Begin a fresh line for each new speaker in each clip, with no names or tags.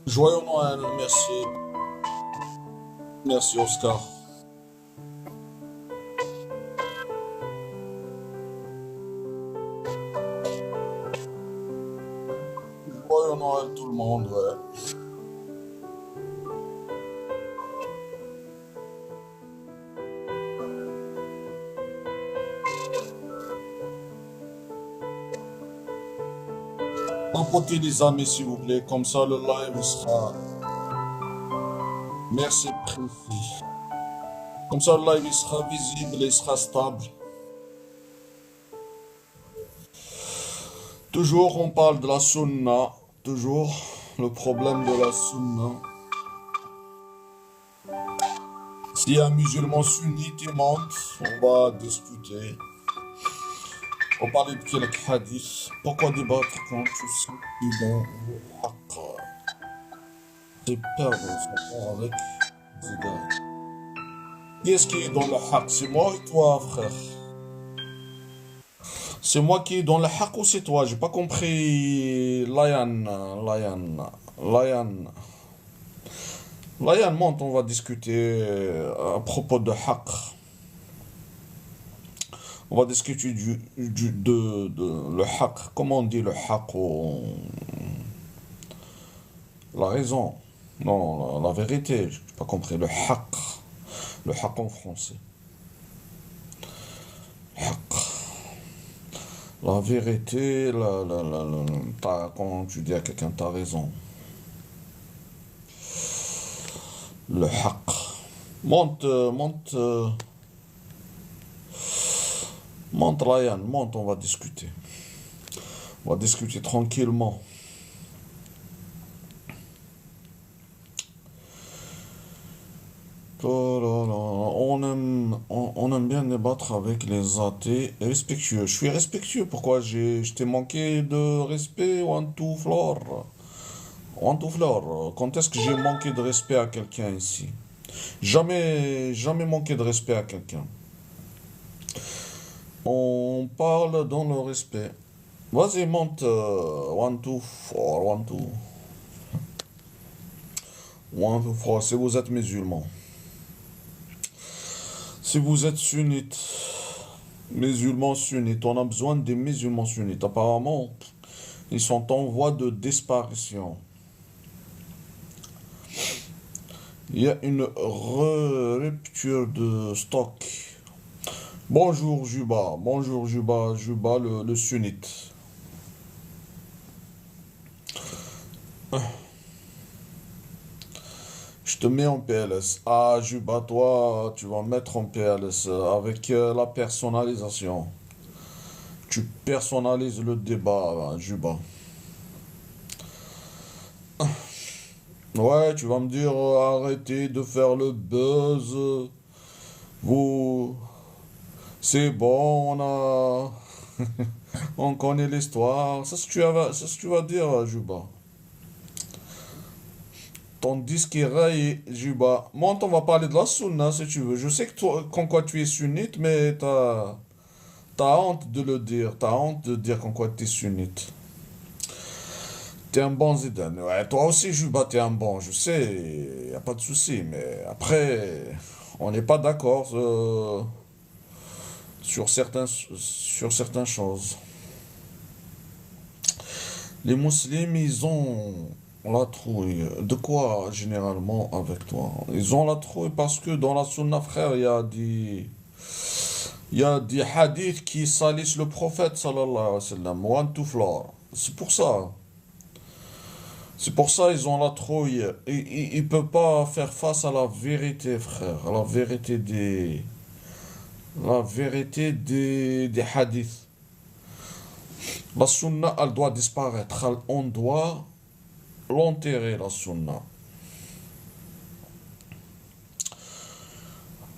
Joyeux Noël, merci. Merci Oscar. Joyeux Noël tout le monde, ouais. Papotez les amis s'il vous plaît, comme ça le live sera... Merci précis. Comme ça le live il sera visible et il sera stable. Toujours on parle de la sunna. Toujours le problème de la sunna. Si un musulman sunnite monte, on va discuter. On va parler de quelques hadiths. Pourquoi débattre quand tu sais qu'ils ont le haqq? C'est perdre son temps avec des gars. Qui est-ce qui est dans le haq? C'est moi ou toi, frère? C'est moi qui est dans le haq ou c'est toi? J'ai pas compris. Layan, monte, on va discuter à propos de haq. On va discuter de le haq. Comment on dit le haq? La raison. Non, la vérité. J'ai pas compris. Le haq. Le haq en français. Haq. La vérité, quand tu dis à quelqu'un, t'as raison. Le haq. Monte, monte Ryan, monte, on va discuter. On va discuter tranquillement. Oh là là, on aime bien débattre avec les athées respectueux. Je suis respectueux. Pourquoi je t'ai manqué de respect, One Two Floor? One Two Floor, quand est-ce que j'ai manqué de respect à quelqu'un ici? Jamais, jamais manqué de respect à quelqu'un. On parle dans le respect. Vas-y, monte. One, two, four, one, two. One, two, four. Si vous êtes musulman. Si vous êtes sunnite. Musulmans sunnites. On a besoin des musulmans sunnites. Apparemment, ils sont en voie de disparition. Il y a une rupture de stock. Bonjour Juba. Bonjour Juba. Juba le sunnite. Je te mets en PLS. Ah, Juba, toi, tu vas me mettre en PLS avec la personnalisation. Tu personnalises le débat, Juba. Ouais, tu vas me dire arrêtez de faire le buzz. Vous, c'est bon, on connaît l'histoire. C'est ce que tu vas dire, Juba. Ton disque est rayé, Juba. Monte, on va parler de la sunna si tu veux. Je sais que toi, qu'en quoi tu es sunnite, mais t'as honte de le dire. T'as honte de dire qu'en quoi tu es sunnite. T'es un bon Zidane. Ouais, toi aussi, Juba, t'es un bon. Je sais, y a pas de souci. Mais après, on n'est pas d'accord sur certaines choses. Les musulmans, ils ont la trouille. De quoi, généralement, avec toi? Ils ont la trouille parce que dans la sunna, frère, il y a des hadiths qui salissent le prophète, sallallahu alayhi wa sallam. One to floor. C'est pour ça. C'est pour ça ils ont la trouille. Ils ne peuvent pas faire face à la vérité, frère. À la vérité des hadiths. La sunna, elle doit disparaître. On doit l'enterrer, la sunna.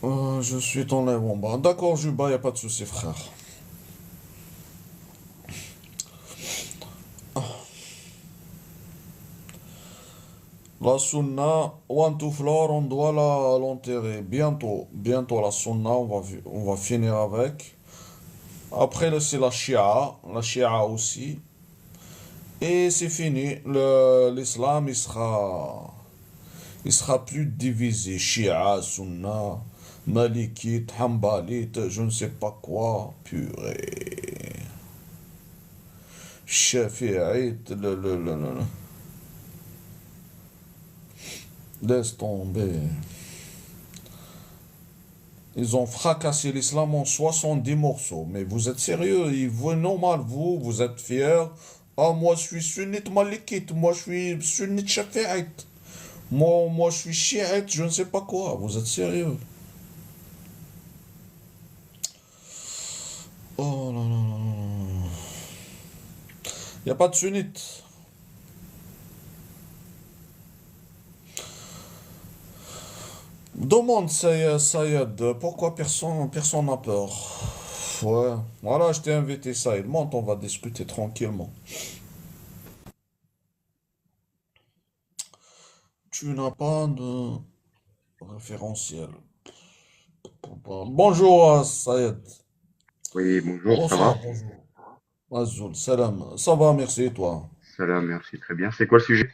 Je suis ton lèvre en bas. D'accord, Juba, y a pas de souci, frère. La sunna, one to floor, on doit l'enterrer. Bientôt, bientôt la sunna, on va finir avec. Après, c'est la Shia aussi. Et c'est fini. L'islam, il sera plus divisé. Shia, Sunna, Malikite, Hanbalite, je ne sais pas quoi. Purée. Shafi'ite, laisse tomber. Ils ont fracassé l'islam en 70 morceaux. Mais vous êtes sérieux? Vous, normal, vous êtes fiers. Ah, moi, je suis sunnite malikite. Moi, je suis sunnite shafi'ite. Moi, je suis chiite, je ne sais pas quoi. Vous êtes sérieux? Oh là là là là. Il n'y a pas de sunnite. Demande Sayed, pourquoi personne n'a peur? Ouais, voilà, je t'ai invité Sayed. Monte, on va discuter tranquillement. Tu n'as pas de référentiel. Bonjour Sayed.
Oui, bonjour, ça va?
Bonsoir, bonjour. Azoul, salam. Ça va, merci, et toi?
Salam, merci, très bien. C'est quoi le sujet?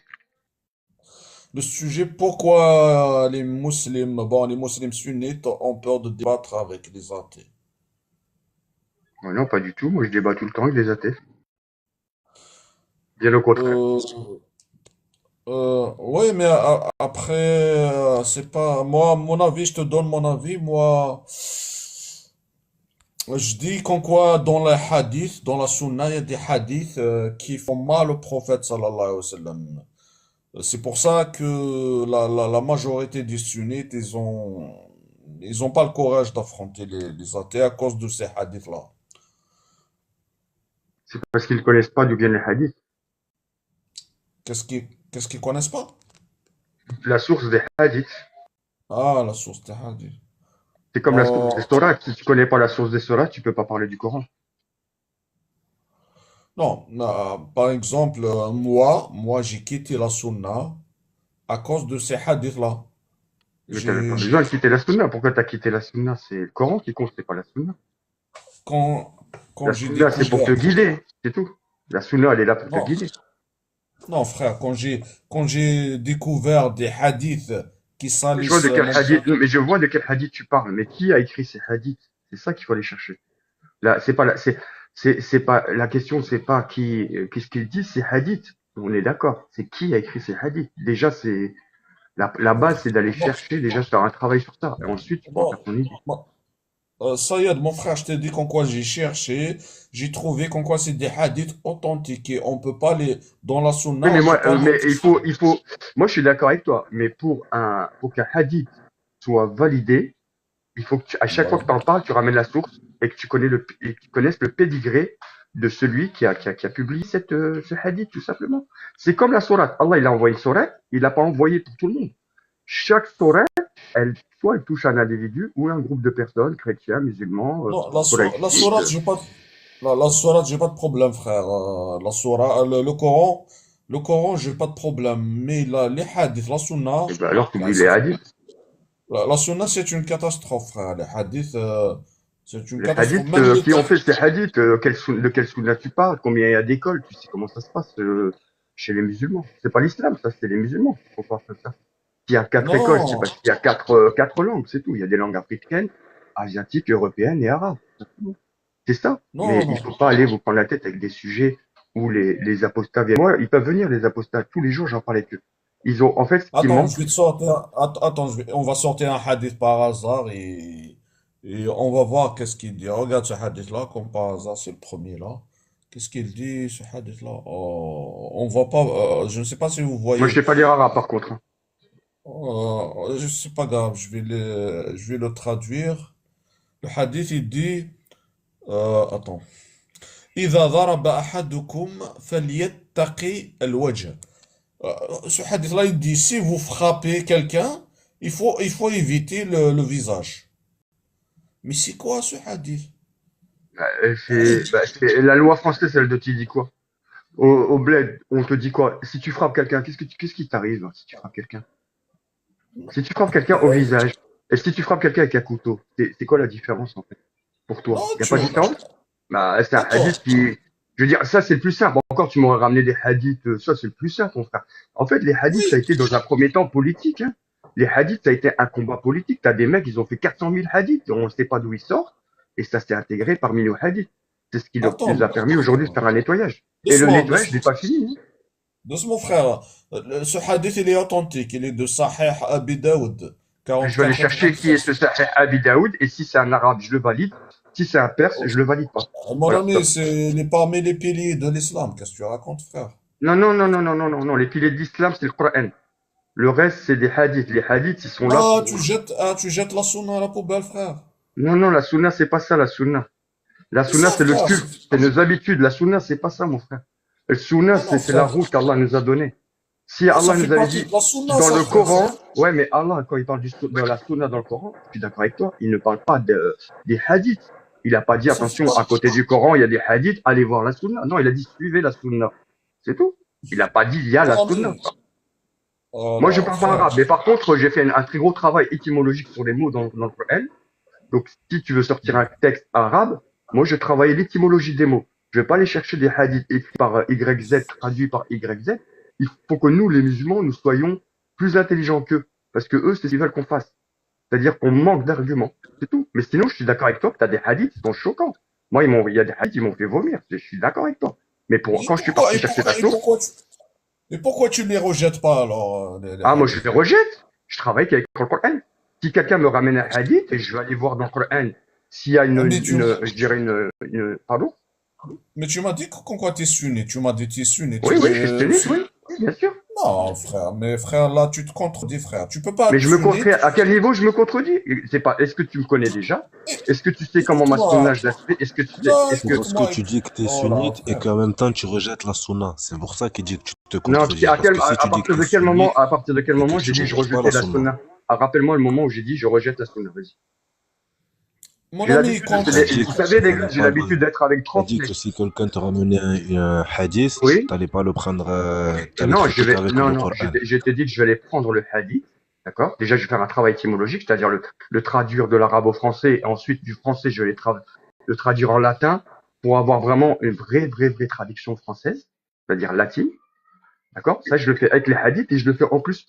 Le sujet, pourquoi les musulmans sunnites ont peur de débattre avec les athées.
Oh non, pas du tout. Moi, je débat tout le temps avec les athées. Bien au contraire.
Euh, oui, mais après, c'est pas moi, mon avis, je te donne mon avis. Moi, je dis qu'en quoi dans les hadiths, dans la sunna, il y a des hadiths qui font mal au prophète sallallahu alayhi wa sallam. C'est pour ça que la majorité des sunnites, ils ont pas le courage d'affronter les athées à cause de ces hadiths-là.
C'est parce qu'ils ne connaissent pas d'où viennent les hadiths.
Qu'est-ce qu'ils connaissent pas?
La source des hadiths,
Ah, la source des hadiths.
c'est comme la source des
Oh,
sourates. Si tu connais pas la source des sourates, tu peux pas parler du Coran.
non, par exemple, moi, j'ai quitté la sunna à cause de ces hadiths-là.
Mais t'avais pas
J'ai
besoin de quitter la sunna. Pourquoi t'as quitté la sunna? C'est le Coran qui compte, c'est pas la sunna.
quand quand
La
j'ai
sunna, c'est pour
découvert.
te guider, c'est tout. La sunna, elle est là pour te
Non,
guider.
non, frère, quand j'ai découvert des hadiths qui
Je vois
salissent
de quel
mon
hadith,
prophète.
mais je vois de quel hadith tu parles. Mais qui a écrit ces hadiths? C'est ça qu'il faut aller chercher. Là, c'est pas la, c'est pas la question, c'est pas qui, qu'est-ce qu'ils disent, ces hadiths. On est d'accord. C'est qui a écrit ces hadiths. Déjà, c'est la base, c'est d'aller
Bon,
chercher, déjà, faire un travail sur ça. Et ensuite, tu peux en faire
bon,
ton idée.
bon, Sayed, mon frère, je t'ai dit qu'en quoi j'ai cherché, j'ai trouvé qu'en quoi c'est des hadiths authentiques et on peut pas les, dans la
Oui,
sunna,
mais
on peut
moi,
pas
mais
modifier.
moi, je suis d'accord avec toi. Mais pour qu'un hadith soit validé, il faut que à chaque fois
Ouais.
que tu en parles, tu ramènes la source et que tu connaisses le pédigré de celui qui a publié ce hadith, tout simplement. C'est comme la sourate. Allah, il a envoyé une sourate, il l'a pas envoyé pour tout le monde. Chaque sourate, soit elle touche un individu ou un groupe de personnes, chrétiens, musulmans,
Non, la
quraishites.
sourate, la sourate, j'ai pas de problème, frère. La sourate, le Coran, j'ai pas de problème. Mais les hadiths, la sunna,
Et ben alors, tu
là,
oublies les hadiths.
la sunna, c'est une catastrophe, frère. Les hadiths, c'est une
Les
catastrophe.
hadiths,
Même les
qui ont fait
textes.
ces hadiths, de quel sunna tu parles, combien il y a d'écoles, tu sais comment ça se passe chez les musulmans. C'est pas l'islam, ça, c'est les musulmans. Faut pas faire ça. S'il y a 4 écoles, c'est
Non,
parce qu'il y a quatre langues, c'est tout. Il y a des langues africaines, asiatiques, européennes et arabes. C'est ça.
non,
Mais il
non.
faut pas aller vous prendre la tête avec des sujets où les apostats viennent. Moi, ils peuvent venir, les apostats. Tous les jours, j'en parle avec eux. Ils ont, en fait, ce qui
Attends,
manque,
je vais te sortir. Attends, on va sortir un hadith par hasard et on va voir qu'est-ce qu'il dit. Regarde ce hadith-là, comme par hasard, c'est le premier là. Qu'est-ce qu'il dit, ce hadith-là? Oh, on voit pas. Je ne sais pas si vous
moi, je
voyez.
sais pas lire arabe, par contre, hein.
C'est pas grave, je vais le traduire. Le hadith, il dit. Attends. إذا ضرب أحدكم فليتقي الوجه. Ce hadith-là, il dit, si vous frappez quelqu'un, il faut éviter le visage. Mais c'est quoi ce hadith?
C'est la loi française, elle te dit quoi? Au bled, on te dit quoi? Si tu frappes quelqu'un, qu'est-ce qui t'arrive si tu frappes quelqu'un? Si tu frappes quelqu'un au visage, et si tu frappes quelqu'un avec un couteau, c'est quoi la différence en fait pour toi?
Non,
Il n'y a pas de différence? Bah, c'est un hadith
attends,
qui, Je veux dire, ça, c'est le plus simple. Encore, tu m'aurais ramené des hadiths, ça, c'est le plus simple, mon frère. En fait, les hadiths, ça a
Oui,
été dans un premier temps politique, hein. Les hadiths, ça a été un combat politique. T'as des mecs, ils ont fait 400 000 hadiths, on ne sait pas d'où ils sortent, et ça s'est intégré parmi nos hadiths. C'est ce qui nous a
attends,
permis aujourd'hui de faire un nettoyage. Et le
doucement,
nettoyage n'est
doucement,
pas fini, hein.
doucement, frère. Ce hadith, il est authentique, il est de Sahih Abi Daoud,
Je vais aller chercher qui est
44-93.
ce Sahih Abi Daoud, et si c'est un arabe, je le valide. Si c'est un perse, je le valide pas.
Mon
Voilà,
ami,
stop.
c'est il est parmi les piliers de l'islam. Qu'est-ce que tu racontes, frère?
Non, non, non, non, non, non, non, non. Les piliers de l'islam, c'est le Coran. Le reste, c'est des hadiths. Les hadiths, ils sont là
Ah,
pour.
tu jettes la sunna à la poubelle, frère.
Non, non, la sunna, c'est pas ça, la sunna. La
C'est
sunna,
ça,
c'est le
frère.
culte, c'est nos habitudes. La sunna, c'est pas ça, mon frère. Le sunna,
Mais non,
c'est la
frère.
route qu'Allah nous a donnée. Si
Non, ça
Allah
fait
nous avait
partie
dit
de la sunna,
dans
ça,
le
frère.
Coran, ouais, mais Allah, quand il parle de la sunna dans le Coran, je suis d'accord avec toi, il ne parle pas des hadiths. Il n'a pas dit,
Ça fait
attention, à
partie.
côté du Coran, il y a des hadiths, allez voir la sunna. Non, il a dit, suivez la sunna. C'est tout. Il n'a pas dit, il y a
Mon
la sunna.
ami. Oh
Moi, je
là,
parle pas
frère.
arabe, mais par contre, j'ai fait un très gros travail étymologique sur les mots dans le Coran. Donc, si tu veux sortir un texte arabe, moi, je travaille l'étymologie des mots. Je vais pas aller chercher des hadiths écrits par YZ, traduits par YZ. Il faut que nous, les musulmans, nous soyons plus intelligents qu'eux. Parce que eux, c'est ce qu'ils veulent qu'on fasse. C'est-à-dire qu'on manque d'arguments. C'est tout. Mais sinon, je suis d'accord avec toi que tu as des hadiths qui sont choquants. Moi, il y a des hadiths qui m'ont fait vomir. Je suis d'accord avec toi. Mais
Et
quand je suis
pourquoi,
parti
et
chercher
pourquoi,
ta source,
et pourquoi tu ne les rejettes pas, alors, les
ah, moi, je les
hadiths?
rejette. Je travaille qu'avec le Coran. Si quelqu'un me ramène un hadith, et je vais aller voir dans le Coran s'il y a
Ah, mais
je dirais pardon?
mais tu m'as dit qu'en quoi t'es sunnite. Tu m'as dit que t'es sunnite.
Oui, oui, je suis sunnite, oui. Oui, bien sûr.
Non, frère, mais frère, là, tu te contredis, frère. Tu peux pas
Mais
être
je me contredis.
sunnite.
À quel niveau je me contredis? C'est pas, est-ce que tu me connais déjà? Est-ce que tu sais comment ma
Écoute-moi.
sunna je la fais? Est-ce que tu sais,
Non,
est-ce
C'est
que,
parce que
écoute-moi.
tu dis que tu es
Oh là,
sunnite et
frère.
qu'en même temps tu rejettes la sunna. C'est pour ça qu'il dit que tu te
non,
contredis. Parce que si
à
tu dis que
partir
tu
de
es
quel moment,
sunnite
à partir de quel
et que
moment
tu
j'ai dit je
rejettes pas
rejetais
la
la
sunna.
sunna? Ah, rappelle-moi le moment où j'ai dit je rejette la sunna, vas-y.
Mon
J'ai
ami,
l'habitude
quand
T'as
tu...
dit
vous
que
savez,
tu
les gars,
t'allais
j'ai
pas
l'habitude d'être avec
t'as
30
dit que
mecs.
si quelqu'un te ramenait un hadith,
Oui?
t'allais pas le prendre, t'allais
Non,
traiter qu'avec
non,
le
non,
Coran.
je t'ai dit que je vais aller prendre le hadith, d'accord? Déjà, je vais faire un travail étymologique, c'est-à-dire le traduire de l'arabe au français, et ensuite du français, je vais le traduire en latin pour avoir vraiment une vraie traduction française, c'est-à-dire latine, d'accord? Ça, je le fais avec les hadiths et je le fais en plus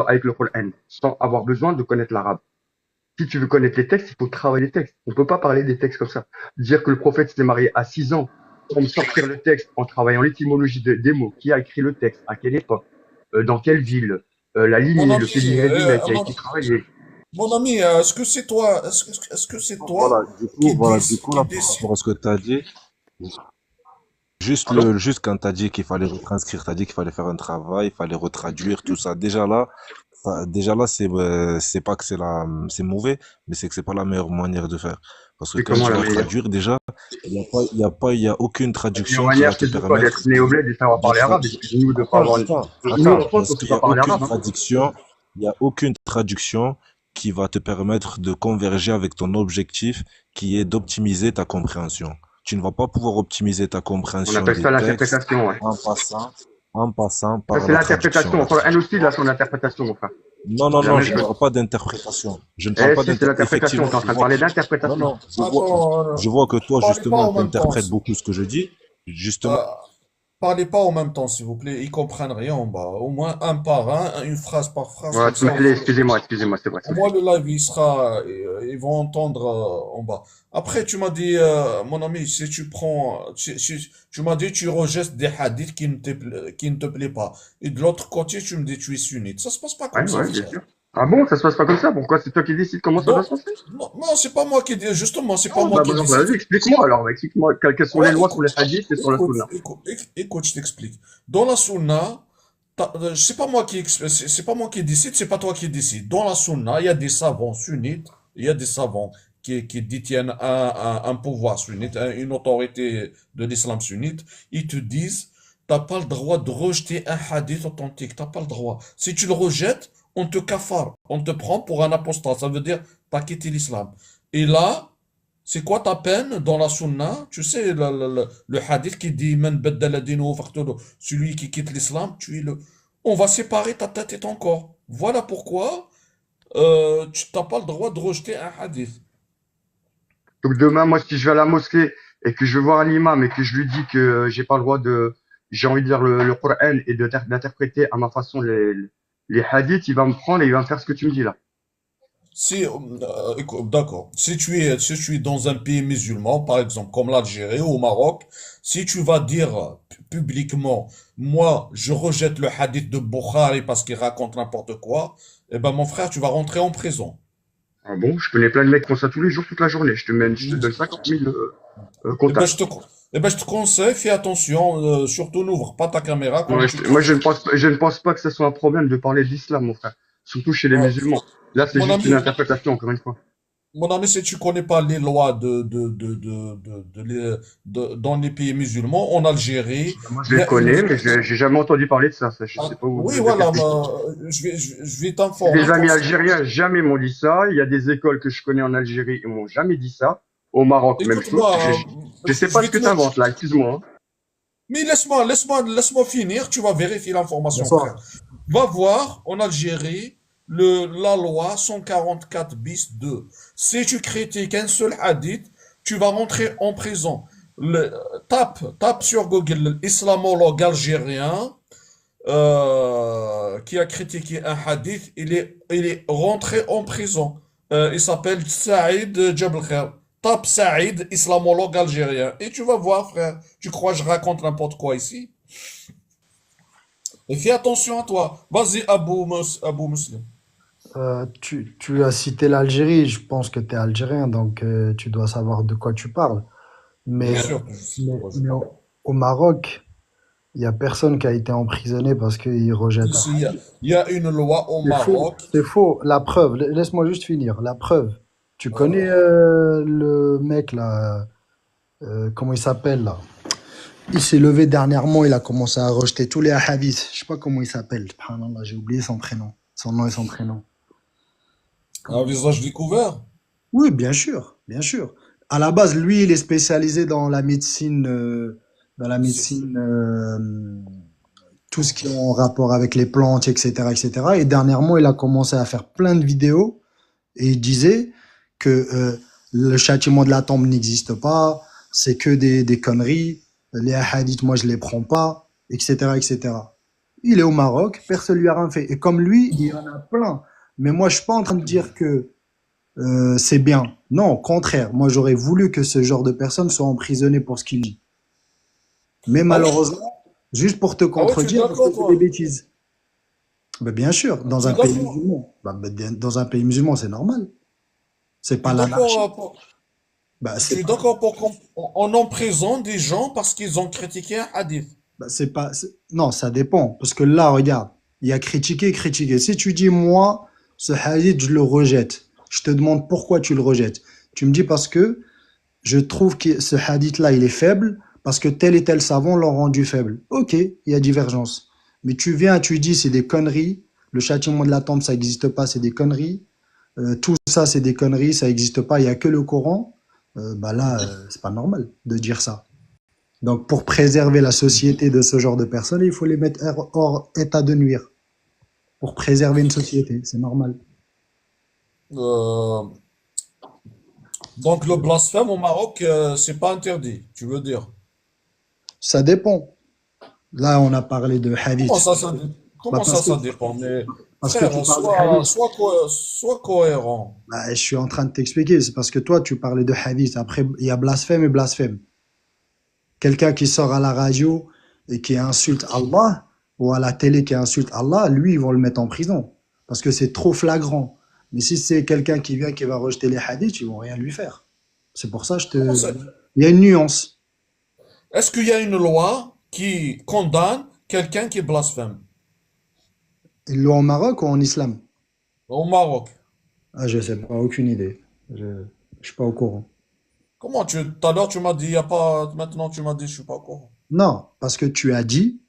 avec le Coran, sans avoir besoin de connaître l'arabe. Si tu veux connaître les textes, il faut travailler les textes. On peut pas parler des textes comme ça. Dire que le prophète s'est marié à 6 ans pour me sortir le texte en travaillant l'étymologie des mots, qui a écrit le texte, à quelle époque, dans quelle ville, la
Mon
lignée, le
ami,
pédigré du mec qui a été travaillé.
mon ami, est-ce que c'est toi, est-ce que c'est toi
Voilà, du coup,
qui
là, par
décide?
rapport à ce que tu as dit,
Pardon?
juste quand tu as dit qu'il fallait retranscrire, tu as dit qu'il fallait faire un travail, il fallait retraduire, tout ça. Déjà là, c'est pas que c'est mauvais, mais c'est que c'est pas la meilleure manière de faire. Parce que
C'est
quand
comment
tu
la
vas
meilleure?
traduire, déjà, il y a aucune
La meilleure
traduction qui
manière,
va te
c'est de quoi?
permettre
D'être né au bled et savoir
de
parler
tra-
arabe. Excuse-nous de pas avoir nous, en France,
Parce
on sait
qu'il y
pas
a
parler
aucune
arabe, hein.
traduction, il y a aucune traduction qui va te permettre de converger avec ton objectif qui est d'optimiser ta compréhension. Tu ne vas pas pouvoir optimiser ta
On
compréhension
appelle
des
ça
textes
l'interprétation, ouais.
en passant, en passant
Ça,
par
c'est
la traduction.
l'interprétation.
La
Enfin, elle aussi, il
traduction.
a son interprétation, mon frère.
Non, non,
C'est la
non,
même
je ne
chose.
parle pas d'interprétation. Je ne parle
Eh
pas
si, c'est l'interprétation.
effectivement,
T'es en train de parler
non,
d'interprétation.
non,
Attends,
je vois que toi,
parlez pas
justement,
en
tu
même temps.
interprètes beaucoup ce que je dis. Justement,
Euh, Parlez pas en même temps, s'il vous plaît. Ils comprennent rien en bas. Au moins un par un, une phrase par phrase,
Voilà,
comme ça.
excusez-moi, c'est vrai,
Au
c'est
moins
vrai.
le live, ils vont entendre en bas. Après, tu m'as dit, mon ami, si tu prends, tu m'as dit, tu rejettes des hadiths qui ne te plaît pas. Et de l'autre côté, tu me dis, tu es sunnite. Ça se passe pas comme
Ouais,
ça,
ouais, bien
frère.
sûr. Ah bon, ça se passe pas comme ça? Pourquoi? C'est toi qui décides comment ça doit
Donc,
se passer?
non, non, c'est pas moi qui dis, justement, c'est pas
Ah,
moi qui décide.
vas-y, explique-moi alors, explique-moi quelles sont
Ouais,
les lois sur les hadiths et sur la sunna.
écoute, je t'explique. Dans la sunna, c'est pas moi c'est pas moi qui décide, c'est pas toi qui décide. Dans la sunna, il y a des savants sunnites, il y a des savants qui détiennent un pouvoir sunnite, une autorité de l'islam sunnite. Ils te disent, t'as pas le droit de rejeter un hadith authentique, t'as pas le droit. Si tu le rejettes, on te kafare, on te prend pour un apostat. Ça veut dire, t'as quitté l'islam. Et là, c'est quoi ta peine dans la sunna? Tu sais, le hadith qui dit Man baddala dinahu faqtuluh. Celui qui quitte l'islam, tue-le. On va séparer ta tête et ton corps. Voilà pourquoi tu n'as pas le droit de rejeter un hadith.
Donc demain, moi, si je vais à la mosquée et que je vais voir un imam et que je lui dis que j'ai pas le droit j'ai envie de lire le Coran et d'interpréter à ma façon les hadiths, il va me prendre et il va me faire ce que tu me dis là.
Si, écoute, d'accord. Si tu es dans un pays musulman, par exemple, comme l'Algérie ou au Maroc, si tu vas dire publiquement, moi, je rejette le hadith de Bukhari parce qu'il raconte n'importe quoi, eh ben, mon frère, tu vas rentrer en prison.
Ah bon, je connais plein de mecs qui font ça tous les jours, toute la journée. Je te donne 50 000
Eh ben,
contacts.
je te conseille, fais attention, surtout n'ouvre pas ta caméra quand
Ouais,
tu
moi,
trouves.
je ne pense pas que ce soit un problème de parler d'islam, mon frère. Surtout chez les
Euh,
musulmans. Là, c'est
mon
juste une
ami,
interprétation, encore une fois.
Mon ami, si tu connais pas les lois dans les pays musulmans, en Algérie,
Moi, je
il y
les
a une...
connais, mais j'ai jamais entendu parler de ça. Je sais pas
Oui,
de quel
voilà,
pays.
je vais
Des
t'informer
amis
concernant.
algériens jamais m'ont dit ça. Il y a des écoles que je connais en Algérie, ils m'ont jamais dit ça. Au Maroc, même chose.
Écoute-moi,
Je sais
je
pas ce
vais
que
te
tu
mettre...
inventes là, excuse-moi, hein.
Mais laisse-moi finir, tu vas vérifier l'information, frère.
Bonsoir.
Va voir, en Algérie, la loi 144 bis 2. Si tu critiques un seul hadith, tu vas rentrer en prison. Le, tape sur Google l'islamologue algérien qui a critiqué un hadith, il est rentré en prison. Il s'appelle Saïd Djablkher. Tape Saïd, islamologue algérien. Et tu vas voir, frère. Tu crois que je raconte n'importe quoi ici? Et fais attention à toi. Vas-y, Abou Muslim.
Tu as cité l'Algérie, je pense que tu es algérien, donc tu dois savoir de quoi tu parles.
Bien
Mais,
sûr que je sais de quoi je
mais
parle.
au Maroc, il n'y a personne qui a été emprisonné parce qu'il rejette un
Ici,
hadith.
il y a une loi au
C'est faux,
Maroc.
c'est faux. La preuve, laisse-moi juste finir. La preuve. Tu connais
Euh,
le mec là, comment il s'appelle là? Il s'est levé dernièrement, il a commencé à rejeter tous les hadiths. Je sais pas comment il s'appelle. Subhanallah, j'ai oublié son prénom. Son nom et son prénom.
un visage découvert.
Oui, bien sûr, bien sûr. À la base, lui, il est spécialisé dans la médecine, tout ce qui est en rapport avec les plantes, etc., etc. Et cetera. Et dernièrement, il a commencé à faire plein de vidéos et il disait que le châtiment de la tombe n'existe pas, c'est que des conneries, les hadiths, moi, je les prends pas, etc., etc. Il est au Maroc, personne lui a rien fait. Et comme lui, il y en a plein. Mais moi, je suis pas en train de dire que c'est bien. Non, au contraire. Moi, j'aurais voulu que ce genre de personne soit emprisonné pour ce qu'il dit. Mais
Ah oui?
malheureusement, juste pour te
Ah ouais, tu es
contredire, parce que
d'accord,
c'est des
toi?
bêtises. Ben, bien sûr, dans
Tu
un
es
pays
d'accord?
musulman. Dans un pays musulman, c'est normal. C'est
Tu
pas
es d'accord
l'anarchie.
tu
C'est
es
pas,
d'accord pour qu'on emprisonne des gens parce qu'ils ont critiqué un hadith?
c'est pas, non, ça dépend. Parce que là, regarde, il y a critiquer, critiquer. Si tu dis, moi, ce hadith, je le rejette. Je te demande pourquoi tu le rejettes. Tu me dis parce que je trouve que ce hadith-là, il est faible parce que tel et tel savant l'ont rendu faible. Ok, il y a divergence. Mais tu viens, tu dis c'est des conneries, le châtiment de la tombe, ça n'existe pas, c'est des conneries. Tout ça, c'est des conneries, ça n'existe pas, il n'y a que le Coran. Bah là, c'est pas normal de dire ça. Donc, pour préserver la société de ce genre de personnes, il faut les mettre hors état de nuire. Pour préserver une société, c'est normal.
Euh, donc le blasphème au Maroc, c'est pas interdit, tu veux dire?
Ça dépend. Là, on a parlé de
Comment
hadith.
ça,
Bah,
comment ça, ça dépend? Mais
parce que tu
frère,
parles de hadith.
sois cohérent.
Bah, je suis en train de t'expliquer. C'est parce que toi, tu parlais de hadith. Après, il y a blasphème et blasphème. Quelqu'un qui sort à la radio et qui insulte Allah, ou à la télé qui insulte Allah, lui, ils vont le mettre en prison. Parce que c'est trop flagrant. Mais si c'est quelqu'un qui vient, qui va rejeter les hadiths, ils vont rien lui faire. C'est pour ça,
Comment ça?
il y a une nuance.
Est-ce qu'il y a une loi qui condamne quelqu'un qui blasphème
Ils l'ont au Maroc ou en islam?
au Maroc?
Ah, je sais pas, aucune idée. Je suis pas au courant.
Tout à l'heure tu m'as dit, y a pas, maintenant tu m'as dit, je suis pas au courant.
Non, parce que tu as dit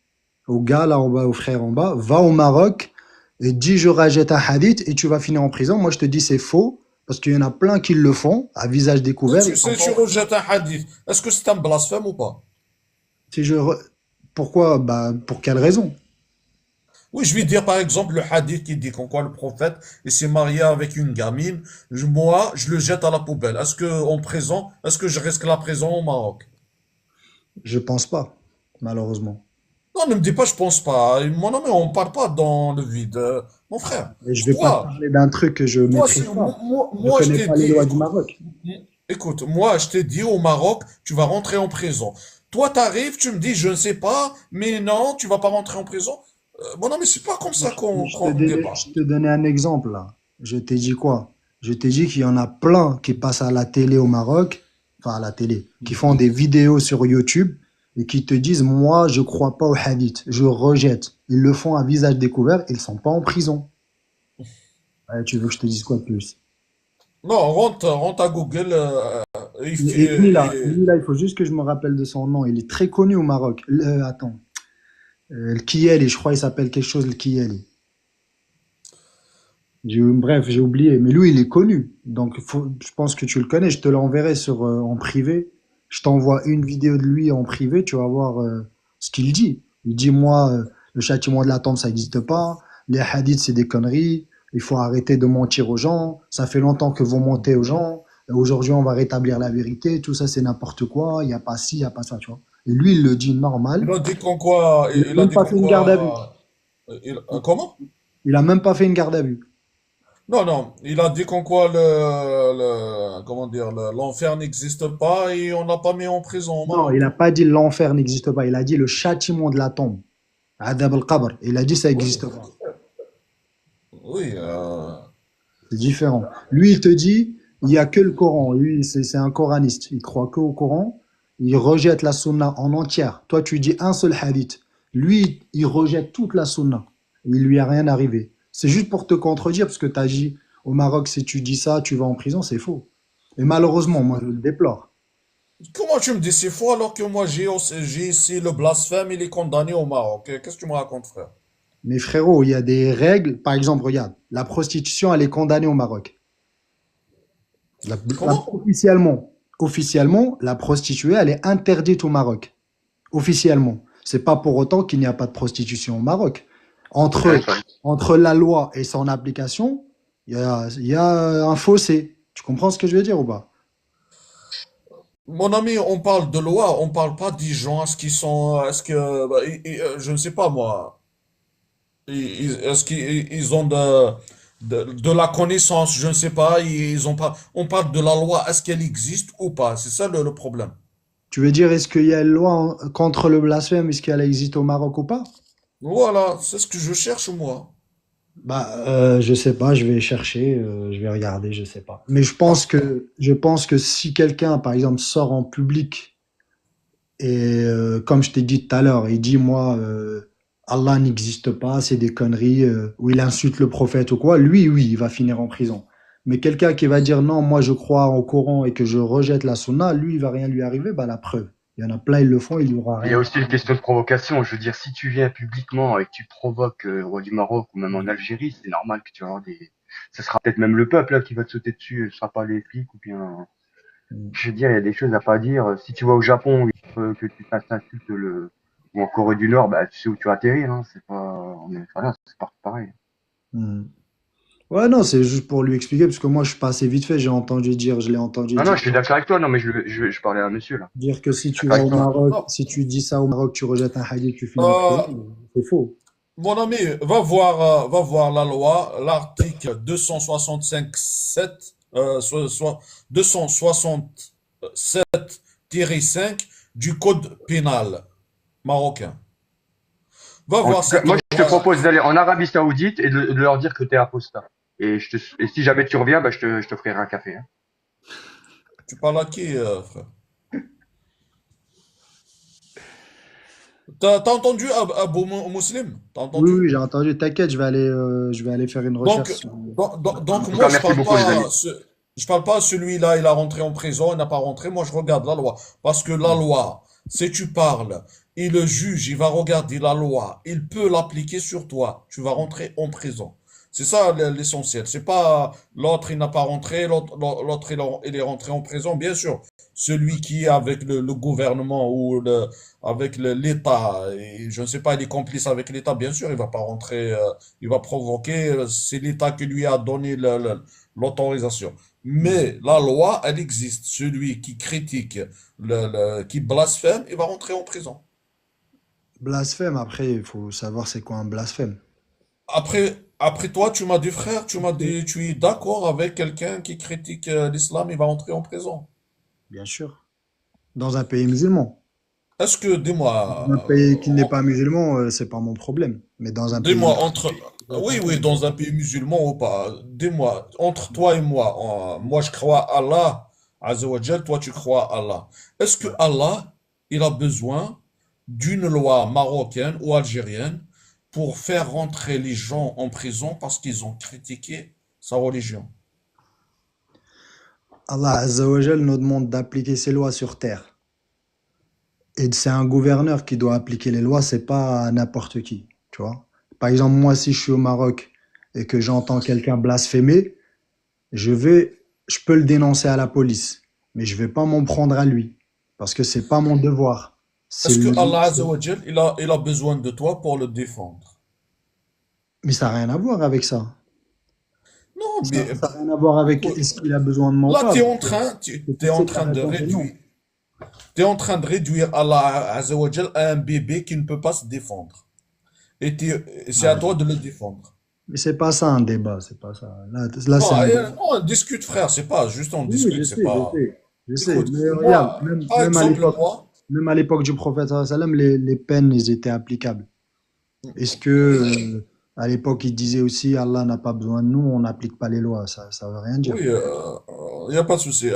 au gars là en bas, au frère en bas, va au Maroc et dis je rejette un hadith et tu vas finir en prison. Moi, je te dis c'est faux parce qu'il y en a plein qui le font à visage découvert. Ils sont
Si
pas
tu
en prison.
rejettes un hadith, est-ce que c'est un blasphème ou pas?
Si je re- Pourquoi? Bah, pour quelle raison?
Oui, je vais dire par exemple le hadith qui dit qu'en quoi le prophète il s'est marié avec une gamine. Moi, je le jette à la poubelle. Est-ce que je risque la prison au Maroc?
Je pense pas, malheureusement.
Non, ne me dis pas, je pense pas. Mon ami, on parle pas dans le vide. Mon frère,
Et je vais pas te
toi,
parler d'un truc que je
toi,
maîtrise pas. Je
moi, je
connais
t'ai
pas les
dit,
lois du Maroc.
écoute, moi, je t'ai dit au Maroc, tu vas rentrer en prison. Toi, t'arrives, tu me dis, je ne sais pas, mais non, tu vas pas rentrer en prison. Mon ami, c'est pas comme ça qu'on débat.
Je te donnais un exemple là. Je t'ai dit quoi? Je t'ai dit qu'il y en a plein qui passent à la télé au Maroc, enfin à la télé, qui font des vidéos sur YouTube et qui te disent, moi, je crois pas au hadith, je rejette. Ils le font à visage découvert, ils sont pas en prison. Ouais, tu veux que je te dise quoi de plus?
Non, rentre à Google,
Et lui là, il faut juste que je me rappelle de son nom. Il est très connu au Maroc. Attends, le Kieli, je crois il s'appelle quelque chose, le Kieli. Bref, j'ai oublié. Mais lui, il est connu. Donc, je pense que tu le connais. Je te l'enverrai en privé. Je t'envoie une vidéo de lui en privé. Tu vas voir ce qu'il dit. Il dit, moi, le châtiment de la tombe, ça n'existe pas. Les hadiths, c'est des conneries. Il faut arrêter de mentir aux gens. Ça fait longtemps que vous mentez aux gens. Aujourd'hui, on va rétablir la vérité. Tout ça, c'est n'importe quoi. Il n'y a pas ci, il n'y a pas ça, tu vois. Et lui, il le dit normal.
il a dit qu'en quoi,
Il n'a
il a
même
dit
pas
qu'en
fait une garde à vue.
quoi, comment?
Il a même pas fait une garde à vue.
Non, non, il a dit qu'en quoi comment dire, l'enfer n'existe pas et on n'a pas mis en prison au
Non, il
Maroc.
n'a pas dit l'enfer n'existe pas. Il a dit le châtiment de la tombe. Adab al-Qabr. Il a dit ça
Oui,
n'existe pas.
oui,
C'est différent. Lui, il te dit, il n'y a que le Coran. Lui, c'est un coraniste. Il croit que au Coran. Il rejette la sunna en entière. Toi, tu dis un seul hadith. Lui, il rejette toute la sunna. Il lui a rien arrivé. C'est juste pour te contredire, parce que tu as dit au Maroc, si tu dis ça, tu vas en prison. C'est faux. Et malheureusement, moi, je le déplore.
comment tu me dis c'est faux alors que moi j'ai ici le blasphème, il est condamné au Maroc. Qu'est-ce que tu me racontes, frère?
Mais frérot, il y a des règles. Par exemple, regarde, la prostitution, elle est condamnée au Maroc.
Comment?
Officiellement, la prostituée, elle est interdite au Maroc. Officiellement. C'est pas pour autant qu'il n'y a pas de prostitution au Maroc. Entre, entre la loi et son application, il y a un fossé. Tu comprends ce que je veux dire ou pas?
Mon ami, on parle de loi, on parle pas des gens, est-ce que, bah, je ne sais pas moi, est-ce qu'ils ont de la connaissance, je ne sais pas, ils ont pas, on parle de la loi, est-ce qu'elle existe ou pas? C'est ça le problème.
Tu veux dire, est-ce qu'il y a une loi contre le blasphème? Est-ce qu'elle existe au Maroc ou pas?
Voilà, c'est ce que je cherche moi.
Bah, je sais pas, je vais chercher, je vais regarder, je sais pas. Mais
Parce que,
je pense que si quelqu'un, par exemple, sort en public et comme je t'ai dit tout à l'heure, il dit moi, Allah n'existe pas, c'est des conneries, ou il insulte le prophète ou quoi, lui, oui, il va finir en prison. Mais quelqu'un qui va dire non, moi je crois au Coran et que je rejette la sunna, lui, il va rien lui arriver, bah la preuve. Il y en a plein, ils le font, il y aura
Il y a
rien.
aussi une question de provocation. Je veux dire, si tu viens publiquement et que tu provoques le roi du Maroc ou même en Algérie, c'est normal que tu vas avoir des... Ce sera peut-être même le peuple là, qui va te sauter dessus, ce sera pas les flics ou bien... Je veux dire, il y a des choses à pas dire. Si tu vas au Japon, que tu t'insultes le... ou en Corée du Nord, bah tu sais où tu vas atterrir, hein. C'est pas... Voilà, c'est partout pareil.
Hmm. Ouais, non, c'est juste pour lui expliquer, parce que moi, je suis passé vite fait, je l'ai entendu
Non, non,
dire.
je suis d'accord avec toi. Non, mais je parlais à un monsieur là.
Dire que si
Je suis
tu
d'accord
vas
avec
au
toi.
Maroc,
non,
si tu dis ça au Maroc, tu rejettes un hadith, tu finis en prison,
euh,
c'est faux.
mon ami, va voir la loi, l'article 265-7, 267-5 du code pénal marocain. Va
En
voir
tout cas,
cette
moi, je te
loi.
propose d'aller en Arabie Saoudite et de leur dire que t'es apostat. Et si jamais tu reviens, bah, je te ferai un café, hein.
Tu parles à qui, frère? T'as entendu Abou Muslim? T'as
Oui,
entendu?
oui, j'ai entendu. T'inquiète, je vais aller faire une recherche
Donc,
sur.
donc
En tout
moi,
cas, merci beaucoup, les amis.
je parle pas à celui-là, il a rentré en prison, il n'a pas rentré. Moi, je regarde la loi. Parce que la loi, si tu parles, et le juge, il va regarder la loi, il peut l'appliquer sur toi. Tu vas rentrer en prison. C'est ça l'essentiel. C'est pas l'autre, il n'a pas rentré, l'autre, il est rentré en prison. Bien sûr, celui qui est avec le gouvernement ou avec l'État, et je ne sais pas, il est complice avec l'État, bien sûr, il va pas rentrer, il va provoquer, c'est l'État qui lui a donné l'autorisation. Mais la loi, elle existe. Celui qui critique, qui blasphème, il va rentrer en prison.
Blasphème, après, il faut savoir c'est quoi un blasphème.
Après toi, tu m'as dit, frère, tu m'as dit, tu es d'accord avec quelqu'un qui critique l'islam, il va entrer en prison.
Bien sûr. Dans un pays musulman.
Est-ce que,
Dans un pays qui n'est pas musulman, c'est pas mon problème. Mais dans un pays
dis-moi,
musulman,
oui, oui, dans un pays musulman ou pas, dis-moi, entre toi et moi, moi je crois à Allah, Azza wa Jal, toi tu crois à Allah. Est-ce que
ouais.
Allah, il a besoin d'une loi marocaine ou algérienne pour faire rentrer les gens en prison parce qu'ils ont critiqué sa religion?
Allah Azza wa Jal nous demande d'appliquer ses lois sur terre. Et c'est un gouverneur qui doit appliquer les lois, c'est pas n'importe qui, tu vois. Par exemple, moi, si je suis au Maroc et que j'entends quelqu'un blasphémer, je peux le dénoncer à la police, mais je vais pas m'en prendre à lui, parce que c'est pas mon devoir. C'est
Est-ce que
lui.
Allah Azza wa Jal, il a besoin de toi pour le défendre?
Mais ça n'a rien à voir avec ça.
Non,
Ça
mais
n'a rien à voir avec
écoute,
est-ce qu'il a besoin de moi ou
là,
pas.
t'es en
C'est ta
train de
réponse est non.
réduire. Tu es en train de réduire Allah Azza wa Jal à un bébé qui ne peut pas se défendre. C'est à
Ouais.
toi de le défendre.
Mais c'est pas ça un débat, c'est pas ça. Là c'est
Non,
un débat.
non, on discute, frère, c'est pas juste on
Oui, je
discute, c'est
sais, je
pas.
sais, je sais.
Écoute,
Mais regarde,
moi, par exemple, moi,
même à l'époque du prophète, sallallahu alayhi wa sallam, les peines, elles étaient applicables. Est-ce que, à l'époque, il disait aussi, Allah n'a pas besoin de nous, on n'applique pas les lois. Ça veut rien dire.
oui, il n'y a pas de souci.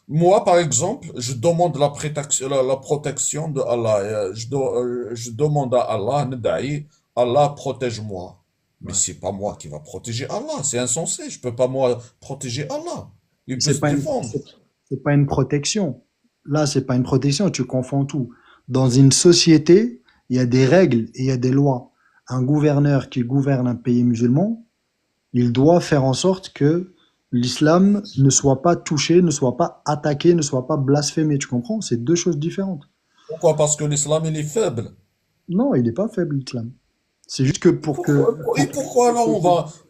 Moi, par exemple, je demande la protection de Allah. Je demande à Allah, Nada'i, Allah protège-moi. Mais
Ouais.
c'est pas moi qui va protéger Allah, c'est insensé. Je peux pas moi protéger Allah. Il peut
C'est
se
pas
défendre.
c'est pas une protection. Là, c'est pas une protection, tu confonds tout. Dans une société, il y a des règles et il y a des lois. Un gouverneur qui gouverne un pays musulman, il doit faire en sorte que l'islam ne soit pas touché, ne soit pas attaqué, ne soit pas blasphémé. Tu comprends? C'est deux choses différentes.
Pourquoi? Parce que l'islam, il est faible.
Non, il n'est pas faible, l'islam. C'est juste que
Et pourquoi alors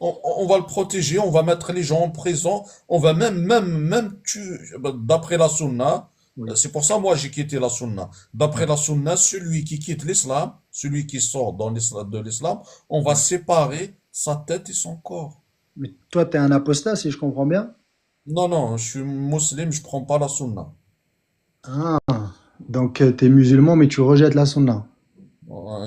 on va le protéger, on va mettre les gens en prison, on va même tuer, d'après la sunna,
oui,
c'est pour ça moi j'ai quitté la sunna. D'après la sunna, celui qui quitte l'islam, celui qui sort de l'islam, on va
ouais.
séparer sa tête et son corps.
Mais toi, tu es un apostat, si je comprends bien.
Non, non, je suis musulman, je prends pas la sunna.
Ah, donc tu es musulman, mais tu rejettes la sunna.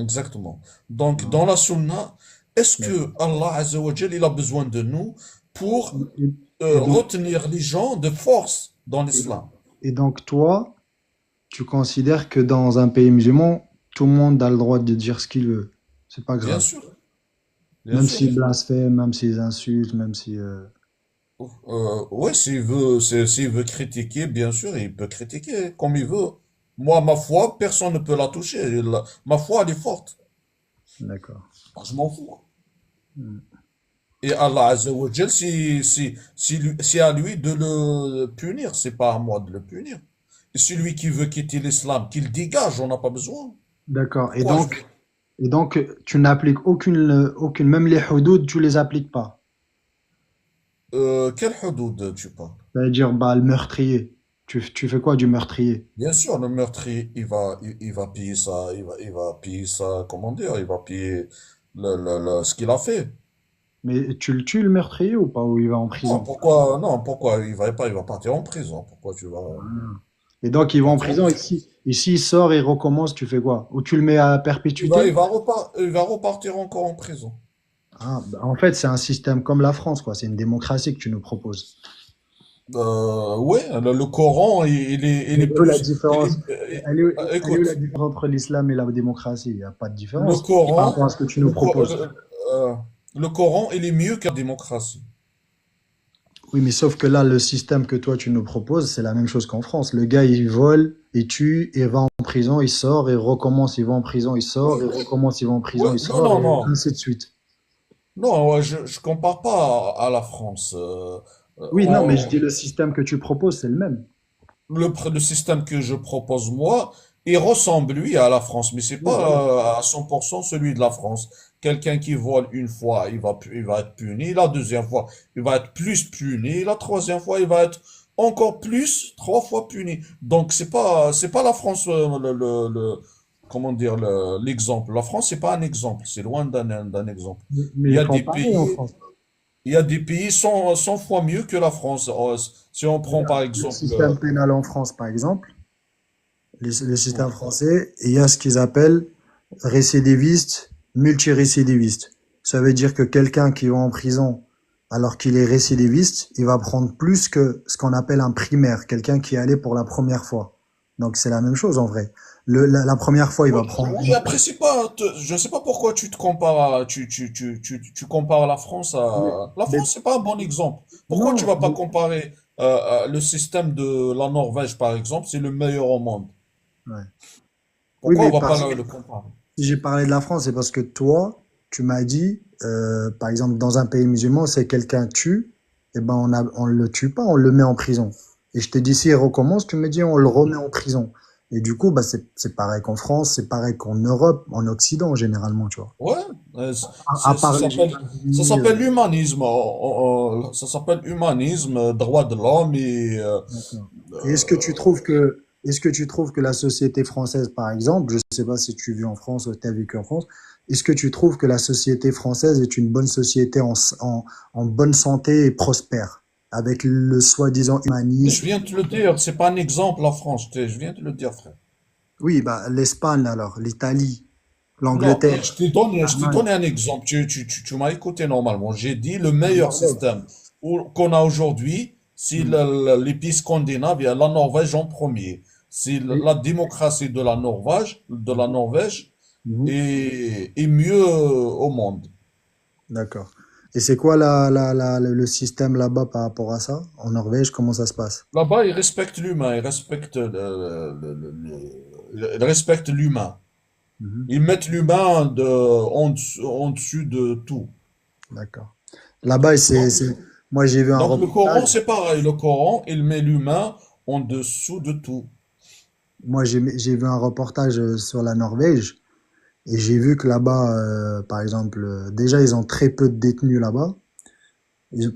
Exactement. Donc,
Ah,
dans la sunna, est-ce
d'accord.
que Allah Azza wa Jal, il a besoin de nous pour
Et, et donc,
retenir les gens de force dans
et,
l'islam?
et donc, toi, tu considères que dans un pays musulman, tout le monde a le droit de dire ce qu'il veut. C'est pas
Bien
grave.
sûr, bien
Même
sûr.
s'il blasphème, même s'il insulte, même si...
Ouais, s'il veut critiquer, bien sûr, il peut critiquer comme il veut. Moi, ma foi, personne ne peut la toucher. Ma foi, elle est forte.
D'accord.
Moi, je m'en fous.
Hmm.
Et Allah Azza wa Jal, c'est à lui de le punir, c'est pas à moi de le punir. Et celui qui veut quitter l'islam, qu'il dégage, on n'a pas besoin.
D'accord.
Pourquoi je...
Et donc, tu n'appliques même les hudud, tu les appliques pas.
Quel hudud tu parles?
C'est-à-dire, bah, le meurtrier. Tu fais quoi du meurtrier?
Bien sûr, le meurtrier, il va payer ça, il va payer ça, comment dire, il va payer ce qu'il a fait.
Mais tu le tues, le meurtrier, ou pas? Ou il va en prison?
Non, pourquoi, il va partir en prison, pourquoi tu vas
Et donc, il va en
partir en
prison,
prison?
et s'il sort et recommence, tu fais quoi? Ou tu le mets à perpétuité?
Il va repartir encore en prison.
Ah, bah, en fait, c'est un système comme la France, quoi. C'est une démocratie que tu nous proposes.
Ouais, le Coran, il
Elle
est
est où la
plus,
différence? Elle est où la
écoute,
différence entre l'islam et la démocratie? Il n'y a pas de
le
différence par
Coran,
rapport à ce que tu nous
le, Co-
proposes.
euh, le Coran, il est mieux que la démocratie.
Oui, mais sauf que là, le système que toi, tu nous proposes, c'est la même chose qu'en France. Le gars, il vole, il tue, il va en prison, il sort, il recommence, il va en prison, il
Oui,
sort, il
oui,
recommence, il va en
oui,
prison, il
non,
sort,
non,
et
non.
ainsi de suite.
Non, ouais, je compare pas à la France.
Oui, non, mais je dis le système que tu proposes, c'est le même.
Le système que je propose moi, il ressemble lui à la France, mais c'est
Oui, voilà.
pas à 100% celui de la France. Quelqu'un qui vole une fois, il va être puni. La deuxième fois, il va être plus puni. La troisième fois, il va être encore plus, trois fois puni. Donc c'est pas la France comment dire l'exemple. La France c'est pas un exemple. C'est loin d'un exemple.
Mais
Il y
ils
a
font
des
pareil en
pays,
France.
il y a des pays 100 fois mieux que la France. Si on prend par
Regarde, le
exemple
système pénal en France, par exemple, le système français, il y a ce qu'ils appellent récidiviste, multirécidiviste. Ça veut dire que quelqu'un qui va en prison alors qu'il est récidiviste, il va prendre plus que ce qu'on appelle un primaire, quelqu'un qui est allé pour la première fois. Donc c'est la même chose en vrai. La première fois, il
oui,
va prendre
oui, après, c'est pas, je sais pas pourquoi tu te compares tu compares la France
mais,
la
mais
France, c'est pas un bon exemple. Pourquoi tu
non,
vas pas comparer, le système de la Norvège, par exemple, c'est le meilleur au monde.
ouais. Oui,
Pourquoi on
mais
va pas
parce que
le comparer?
si j'ai parlé de la France, c'est parce que toi, tu m'as dit, par exemple, dans un pays musulman, c'est quelqu'un tue, et ben on le tue pas, on le met en prison. Et je te dis, s'il recommence, tu me dis, on le remet en prison. Et du coup, bah, c'est pareil qu'en France, c'est pareil qu'en Europe, en Occident, généralement, tu vois.
Ouais,
À part les
ça
États-Unis,
s'appelle l'humanisme, ça s'appelle humanisme, droit de l'homme
d'accord. Et
euh,
est-ce que tu trouves que la société française, par exemple, je ne sais pas si tu vis en France ou tu as vécu en France, est-ce que tu trouves que la société française est une bonne société en bonne santé et prospère, avec le soi-disant
je
humanisme?
viens de te le dire, c'est pas un exemple, la France, je viens de le dire, frère.
Oui, bah, l'Espagne alors, l'Italie,
Non,
l'Angleterre,
je t'ai
l'Allemagne,
donné un exemple. Tu m'as écouté normalement. J'ai dit le
la
meilleur
Norvège.
système qu'on a aujourd'hui, c'est
Mhm.
les pays scandinaves, il y a la Norvège en premier. C'est
Et-
la démocratie de la
Mhm.
Norvège
Mhm.
est mieux au monde.
D'accord. Et c'est quoi le système là-bas par rapport à ça? En Norvège, comment ça se passe?
Là-bas, ils respectent l'humain, ils respectent ils respectent l'humain.
Mhm.
Ils mettent l'humain en dessus de tout.
D'accord. Là-bas,
Donc,
moi j'ai vu un
Donc le Coran,
reportage.
c'est pareil. Le Coran, il met l'humain en dessous de tout.
Moi, j'ai vu un reportage sur la Norvège et j'ai vu que là-bas, par exemple, déjà, ils ont très peu de détenus là-bas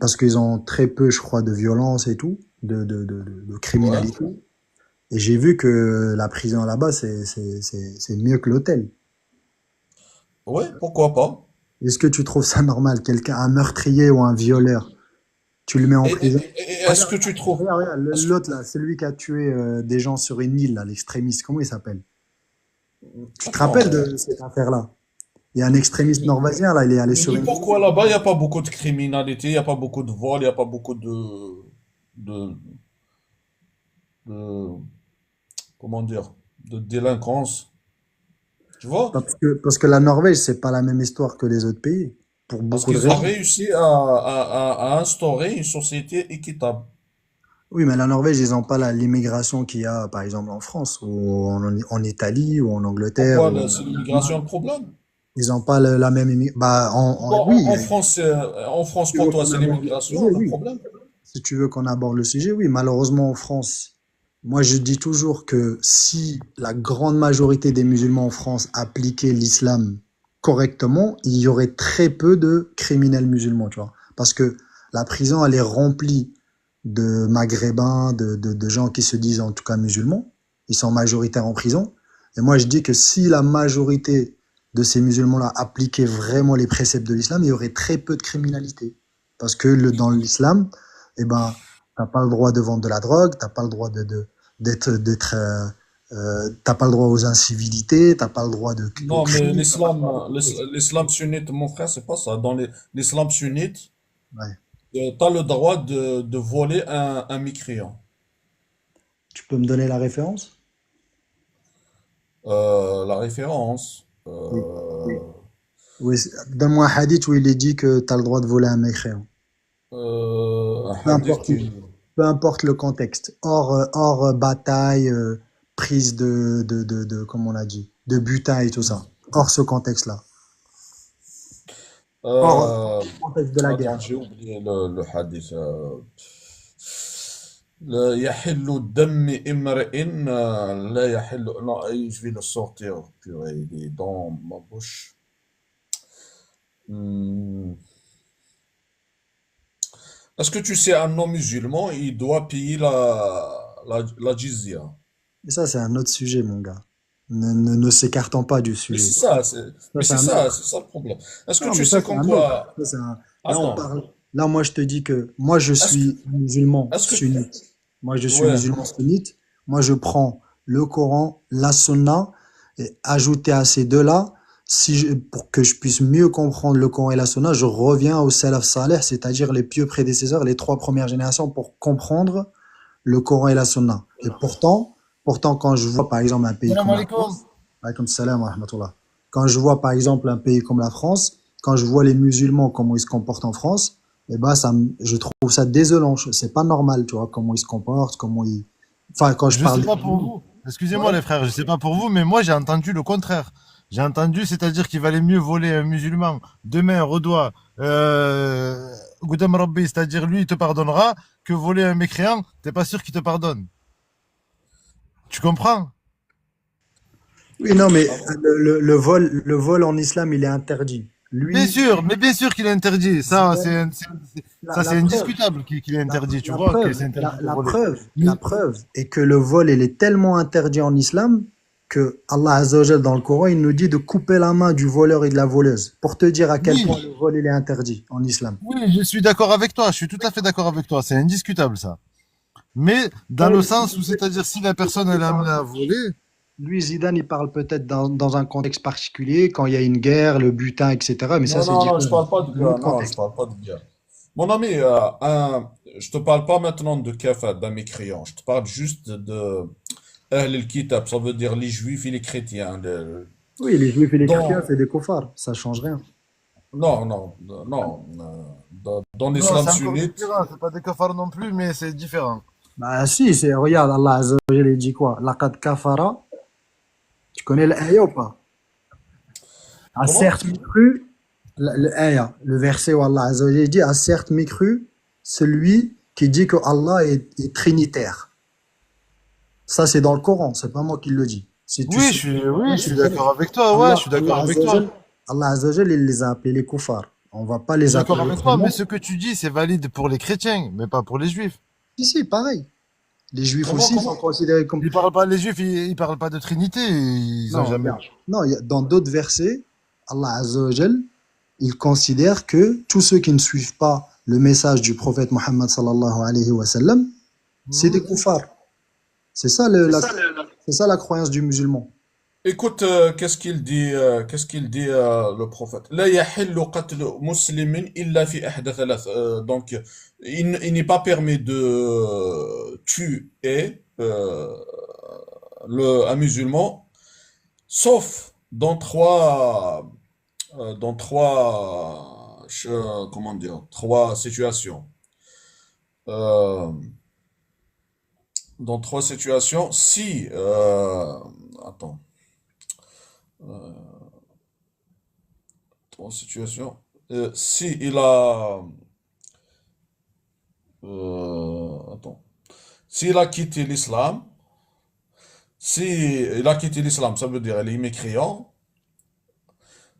parce qu'ils ont très peu, je crois, de violence et tout, de
Ouais.
criminalité. Et j'ai vu que la prison là-bas, c'est mieux que l'hôtel.
Ouais, pourquoi pas.
Est-ce que tu trouves ça normal? Quelqu'un, un meurtrier ou un violeur, tu le mets en prison?
Est-ce
Regarde,
que tu trouves...
regarde,
est-ce que-
l'autre là, celui qui a tué des gens sur une île, là, l'extrémiste, comment il s'appelle? Tu te rappelles
Attends.
de cette affaire-là? Il y a un extrémiste norvégien, là, il est allé sur
Mais
une île.
pourquoi là-bas, il n'y a pas beaucoup de criminalité, il n'y a pas beaucoup de vol, il n'y a pas beaucoup de, de- comment dire, de délinquance. Tu vois?
Parce que la Norvège, c'est pas la même histoire que les autres pays, pour
Parce
beaucoup de
qu'ils ont
raisons.
réussi à instaurer une société équitable.
Oui, mais la Norvège, ils n'ont pas l'immigration qu'il y a, par exemple, en France, ou en Italie, ou en Angleterre,
Pourquoi
ou
c'est
en
l'immigration
Allemagne.
le problème?
Ils n'ont pas la même immigration. Bah, oui,
En France,
tu
pour
veux
toi,
qu'on
c'est
aborde le
l'immigration
sujet,
le
oui.
problème?
Si tu veux qu'on aborde le sujet, oui. Malheureusement, en France, moi, je dis toujours que si la grande majorité des musulmans en France appliquaient l'islam correctement, il y aurait très peu de criminels musulmans, tu vois. Parce que la prison, elle est remplie de maghrébins, de gens qui se disent en tout cas musulmans. Ils sont majoritaires en prison. Et moi, je dis que si la majorité de ces musulmans-là appliquaient vraiment les préceptes de l'islam, il y aurait très peu de criminalité. Parce que dans l'islam, eh ben, t'as pas le droit de vendre de la drogue, t'as pas le droit d'être, t'as pas le droit aux incivilités, t'as pas le droit au
Non, mais
crime, t'as pas le droit à beaucoup de choses.
l'islam sunnite, mon frère, c'est pas ça. Dans l'islam sunnite,
Ouais.
t'as le droit de voler un mécréant.
Tu peux me donner la référence?
La référence,
Oui. Oui, donne-moi un hadith où il est dit que tu as le droit de voler un mécréant.
un
Peu
hadith
importe,
qui...
peu importe le contexte. Hors bataille, prise comme on a dit, de butin et tout ça. Hors ce contexte-là. Hors
Euh,
contexte de la
attends,
guerre.
j'ai oublié le hadith. لا يحل دم امرئ لا يحل. Non, je vais le sortir. Purée, il est dans ma bouche. Hmm. Est-ce que tu sais, un non-musulman, il doit payer la jizya?
Et ça, c'est un autre sujet, mon gars. Ne s'écartons pas du
Mais
sujet.
c'est ça,
Ça,
mais
c'est un autre.
c'est ça le problème. Est-ce que
Non, mais
tu
ça,
sais
c'est
comme
un autre.
quoi...
Ça, là, on
Attends,
parle. Là, moi, je te dis que moi, je
est-ce que...
suis musulman
Est-ce que...
sunnite. Moi, je suis
Ouais.
musulman sunnite. Moi, je prends le Coran, la Sunna, et ajouté à ces deux-là, pour que je puisse mieux comprendre le Coran et la Sunna, je reviens au Salaf Saleh, c'est-à-dire les pieux prédécesseurs, les trois premières générations, pour comprendre le Coran et la Sunna. Et pourtant, quand je vois, par exemple, un pays
Salam
comme la
alaikum.
France, alaykoum salam wa rahmatullah. Quand je vois, par exemple, un pays comme la France, quand je vois les musulmans, comment ils se comportent en France, eh ben, je trouve ça désolant. C'est pas normal, tu vois, comment ils se comportent, enfin, quand je
Je sais
parle des
pas pour
musulmans,
vous. Excusez-moi
ouais.
les frères, je sais pas pour vous, mais moi j'ai entendu le contraire. J'ai entendu, c'est-à-dire qu'il valait mieux voler un musulman demain redoit Goudam Rabbi, c'est-à-dire lui il te pardonnera, que voler un mécréant, t'es pas sûr qu'il te pardonne. Tu comprends?
Oui, non, mais
Ah bon?
le vol en islam, il est interdit.
Bien
Lui,
sûr, mais bien sûr qu'il est interdit. Ça,
même
ça
la
c'est
preuve.
indiscutable qu'il est interdit. Tu vois que c'est interdit de voler.
La
Mais
preuve est que le vol, il est tellement interdit en islam que Allah Azza wa Jal, dans le Coran, il nous dit de couper la main du voleur et de la voleuse pour te dire à quel point
oui,
le vol, il est interdit en islam.
oui, je suis d'accord avec toi. Je suis tout à fait d'accord avec toi. C'est indiscutable ça. Mais dans le sens où, c'est-à-dire si la personne elle
Il
est
parle
amenée à
peut-être-
voler,
Lui, Zidane, il parle peut-être dans un contexte particulier, quand il y a une guerre, le butin, etc. Mais ça,
Non,
c'est
non, non,
différent.
je parle pas de
C'est un
gars.
autre
Non, je
contexte.
parle pas de gars. Mon ami, je te parle pas maintenant de kafir, d'un mécréant. Je te parle juste de Ahl al-Kitab, ça veut dire les juifs et les chrétiens.
Oui, les juifs et les chrétiens,
Dans,
c'est des koufars. Ça change rien.
non, non, non. Dans
non,
l'islam
c'est encore
sunnite,
différent. C'est pas des cafards non plus, mais c'est différent.
Bah si, regarde, Allah Azza wa Jal, il dit quoi? Laqad kafara. Tu connais l'aya ou pas? A
comment?
certes mécru, le verset où Allah Azza wa Jalla dit, a certes mécru celui qui dit que Allah est trinitaire. Ça, c'est dans le Coran, c'est pas moi qui le dis. Si tu sais,
Oui, je
tu
suis
le connais.
d'accord avec toi. Ouais, je suis d'accord
Allah
avec
Azza wa
toi.
Jalla, Allah Azza wa Jalla, il les a appelés les koufars. On va pas
Je suis
les
d'accord
appeler
avec toi, mais
autrement.
ce que tu dis, c'est valide pour les chrétiens, mais pas pour les juifs.
Si, pareil. Les juifs
Comment,
aussi sont
comment?
considérés comme...
Ils parlent pas, les juifs, ils parlent pas de Trinité. Ils ont
Non,
jamais.
regarde. Non, dans d'autres versets, Allah Azza wa Jalla, il considère que tous ceux qui ne suivent pas le message du prophète Mohammed sallallahu alayhi wa sallam, c'est des
Mhm.
koufars. C'est ça, c'est ça la croyance du musulman.
Écoute, qu'est-ce qu'il dit le prophète? لا يحل قتل مسلم إلا في إحدى ثلاث. Donc, il n'est pas permis de tuer un musulman, sauf dans comment dire, trois situations. Euh, dans trois situations, si, attends, trois situations, si il a, attends, s'il a quitté l'islam, si il a quitté l'islam, ça veut dire il est mécréant.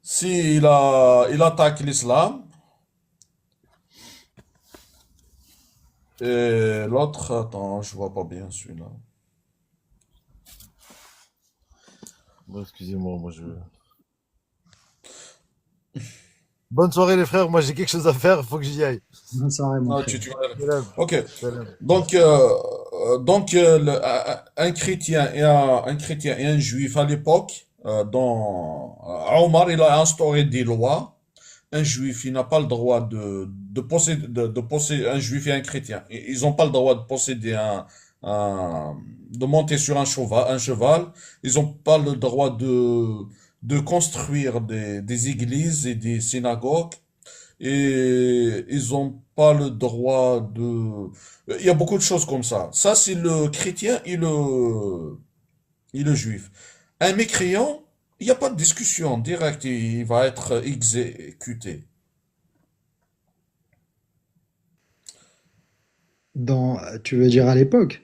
Si il attaque l'islam, et l'autre, attends, je vois pas bien celui-là.
Bon, excusez-moi, moi je. Bonne soirée les frères, moi j'ai quelque chose à faire, faut que j'y aille.
Bonne soirée, mon
Ah,
frère.
Salam.
ok.
Salam.
Donc un chrétien un chrétien et un juif à l'époque, Omar, il a instauré des lois. Un juif, il n'a pas le droit de posséder un juif et un chrétien. Ils n'ont pas le droit de posséder de monter sur un cheval. Ils n'ont pas le droit de construire des églises et des synagogues. Et ils n'ont pas le droit de... Il y a beaucoup de choses comme ça. Ça, c'est le chrétien et le juif. Un mécréant, il n'y a pas de discussion directe, il va être exécuté.
Tu veux dire à l'époque?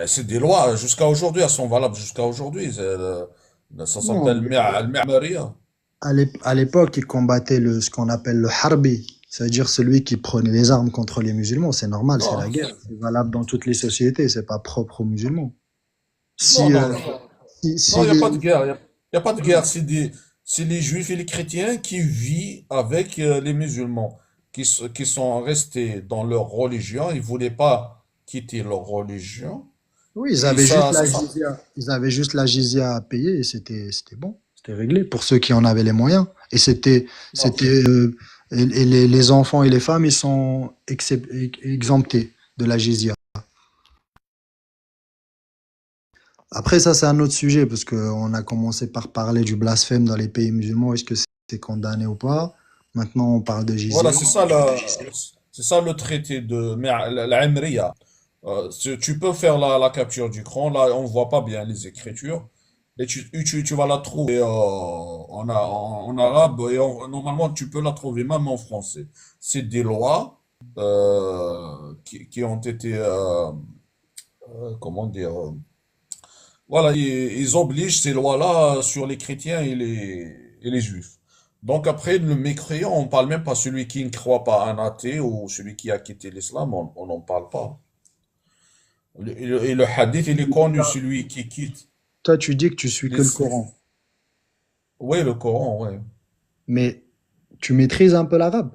C'est des lois jusqu'à aujourd'hui, elles sont valables jusqu'à aujourd'hui. Ça
Non,
s'appelle al-Mi'mariya.
à l'époque, ils combattaient ce qu'on appelle le harbi, c'est-à-dire celui qui prenait les armes contre les musulmans. C'est normal, c'est la
Non,
guerre. C'est valable dans toutes les sociétés, c'est pas propre aux musulmans.
non,
Si,
non,
euh,
non. Non,
si
il n'y a pas
les...
de guerre. Il y a pas de guerre. C'est les juifs et les chrétiens qui vivent avec les musulmans, qui sont restés dans leur religion. Ils voulaient pas quitter leur religion.
Oui,
Et ça,
ils avaient juste la jizya à payer et c'était bon, c'était réglé pour ceux qui en avaient les moyens. Et
non.
et les enfants et les femmes, ils sont exemptés de la jizya. Après, ça, c'est un autre sujet, parce qu'on a commencé par parler du blasphème dans les pays musulmans. Est-ce que c'est condamné ou pas? Maintenant, on parle de
Voilà,
jizya.
c'est ça le traité de l'Amriya. Tu peux faire la capture d'écran. Là, on voit pas bien les écritures. Et tu vas la trouver en arabe et normalement tu peux la trouver même en français. C'est des lois qui ont été, comment dire, voilà, ils obligent ces lois-là sur les chrétiens et les juifs. Donc après, le mécréant, on parle même pas celui qui ne croit pas, un athée ou celui qui a quitté l'islam, on n'en parle pas. Et le hadith, il est connu, celui qui quitte
Toi, tu dis que tu suis que le
les...
Coran,
Oui, le Coran, oui.
mais tu maîtrises un peu l'arabe.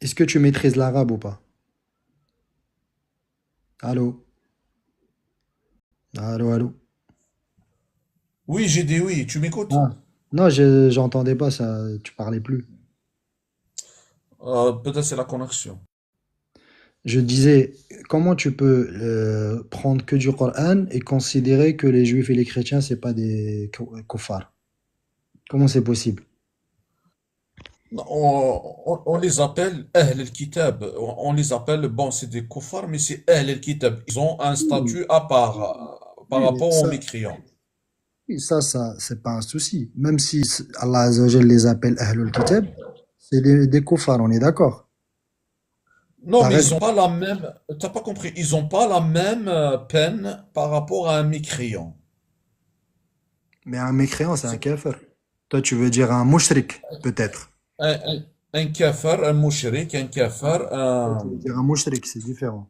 Est-ce que tu maîtrises l'arabe ou pas? Allô? Allô, allô?
Oui, j'ai dit oui, tu m'écoutes?
Ah. Non, j'entendais pas ça, tu parlais plus.
Peut-être c'est la connexion.
Je disais, comment tu peux prendre que du Coran et considérer que les juifs et les chrétiens, c'est pas des kuffars? Comment c'est possible?
Non, on les appelle Ahl al-Kitab. On les appelle, bon, c'est des kuffars, mais c'est Ahl al-Kitab. Ils ont un
Oui,
statut à part par
oui, mais
rapport aux
ça,
mécréants.
oui, c'est pas un souci. Même si Allah Azza wa Jal les appelle Ahlul Kitab, c'est des kuffars, on est d'accord.
Non,
Ça
mais ils
reste.
ont pas la même, t'as pas compris, ils ont pas la même peine par rapport à un mécréant.
Mais un mécréant, c'est un
C'est
kafir. Toi, tu veux dire un mushrik, peut-être.
un kafir, un mouchrik, un kafir,
Toi, tu veux dire un mushrik, c'est différent.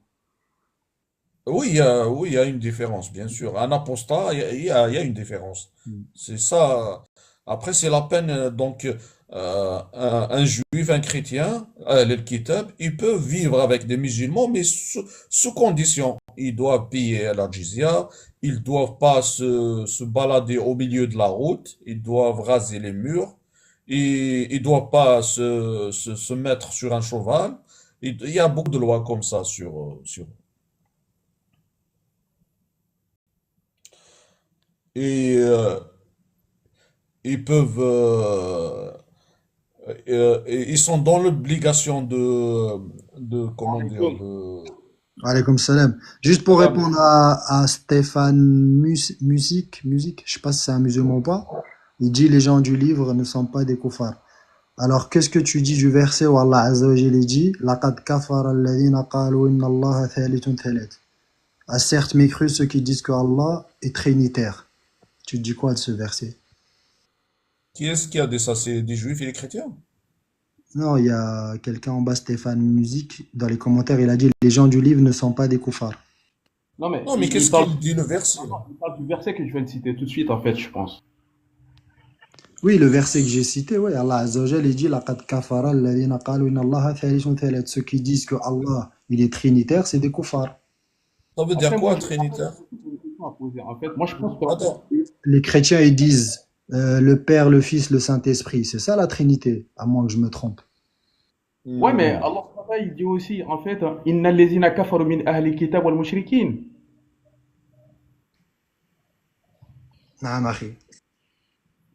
Oui, oui, il y a une différence, bien sûr. Un apostat, il y a une différence.
Hmm.
C'est ça. Après, c'est la peine. Donc, un juif, un chrétien, le kitab, ils peuvent vivre avec des musulmans, mais sous condition. Ils doivent payer la jizya, ils doivent pas se balader au milieu de la route, ils doivent raser les murs, et ils doivent pas se mettre sur un cheval. Il y a beaucoup de lois comme ça sur et ils peuvent et ils sont dans l'obligation de comment dire
Alaikum.
de
Alaykoum salam. Juste pour
Salam.
répondre à Stéphane Musique, je sais pas si c'est un musulman ou pas, il dit les gens du livre ne sont pas des kuffars. Alors qu'est-ce que tu dis du verset où Allah Azza wa Jalla dit laqad kafara alladhina qalu inna Allaha thalithun thalatha. A certes mécru ceux qui disent que Allah est trinitaire. Tu te dis quoi de ce verset?
qui est-ce qui a dit ça? C'est des juifs et des chrétiens?
Non, il y a quelqu'un en bas, Stéphane Musique, dans les commentaires, il a dit les gens du livre ne sont pas des kuffars.
Non, mais
Non, mais
il
qu'est-ce
parle,
qu'il dit le verset?
non, non, il parle du verset que je viens de citer tout de suite, en fait, je pense.
Oui, le verset que j'ai cité, oui, Allah Azza wa Jalla, il dit laqad kafara alladhina qalu inna Allaha thalithun thalatha. Ceux qui disent que Allah, il est trinitaire, c'est des kuffars.
Ça veut dire
Après, moi,
quoi,
j'ai
Trinitaire?
une question à poser. En fait, moi, je pense qu'en fait,
Attends.
Les chrétiens, ils disent le Père, le Fils, le Saint-Esprit. C'est ça la Trinité, à moins que je me trompe.
ouais, mais
Hmm.
Allah, il dit aussi, en fait, Inna allazina kafaru min ahli kitab wal mushrikin.
Naam, akhi.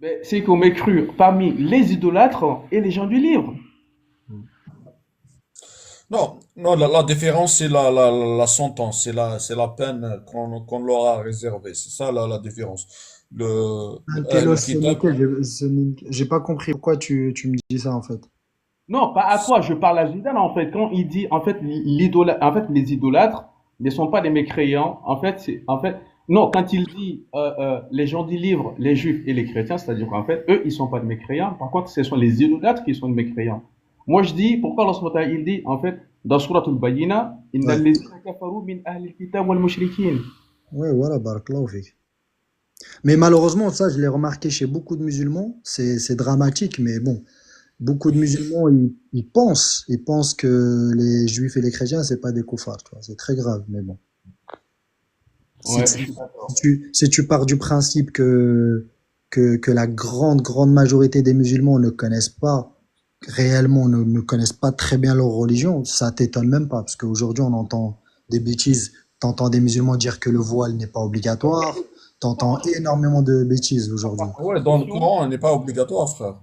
Ben, c'est qu'on m'est cru parmi les idolâtres et les gens du livre.
Non, non, la différence, c'est la sentence, c'est la peine qu'on leur a réservée. C'est ça la différence. Le
Telos,
Kitab,
j'ai pas compris pourquoi tu me dis ça en fait.
Non, pas à toi, je parle à Zidane en fait. Quand il dit en fait en fait les idolâtres ne sont pas des mécréants. Non, quand il dit les gens du livre, les juifs et les chrétiens, c'est-à-dire qu'en fait eux ils sont pas des mécréants. Par contre, ce sont les idolâtres qui sont des mécréants. Moi je dis pourquoi Allah subhanahu wa ta'ala, il dit en fait dans Surat al-Bayyina innal
Ouais,
ladhina kafaru min ahli al-kitab wal mushrikin.
ouais, voilà, barakallahu fik. Mais malheureusement, ça, je l'ai remarqué chez beaucoup de musulmans. C'est dramatique, mais bon, beaucoup de musulmans, ils pensent que les juifs et les chrétiens, c'est pas des koufars, tu vois. C'est très grave, mais bon. Si
Ouais,
tu,
je suis d'accord.
si tu pars du principe que la grande majorité des musulmans ne connaissent pas réellement, ne connaissent pas très bien leur religion, ça t'étonne même pas, parce qu'aujourd'hui, on entend des bêtises. T'entends des musulmans dire que le voile n'est pas obligatoire. T'entends énormément de bêtises aujourd'hui.
Ouais, dans le Coran, elle n'est pas obligatoire, frère.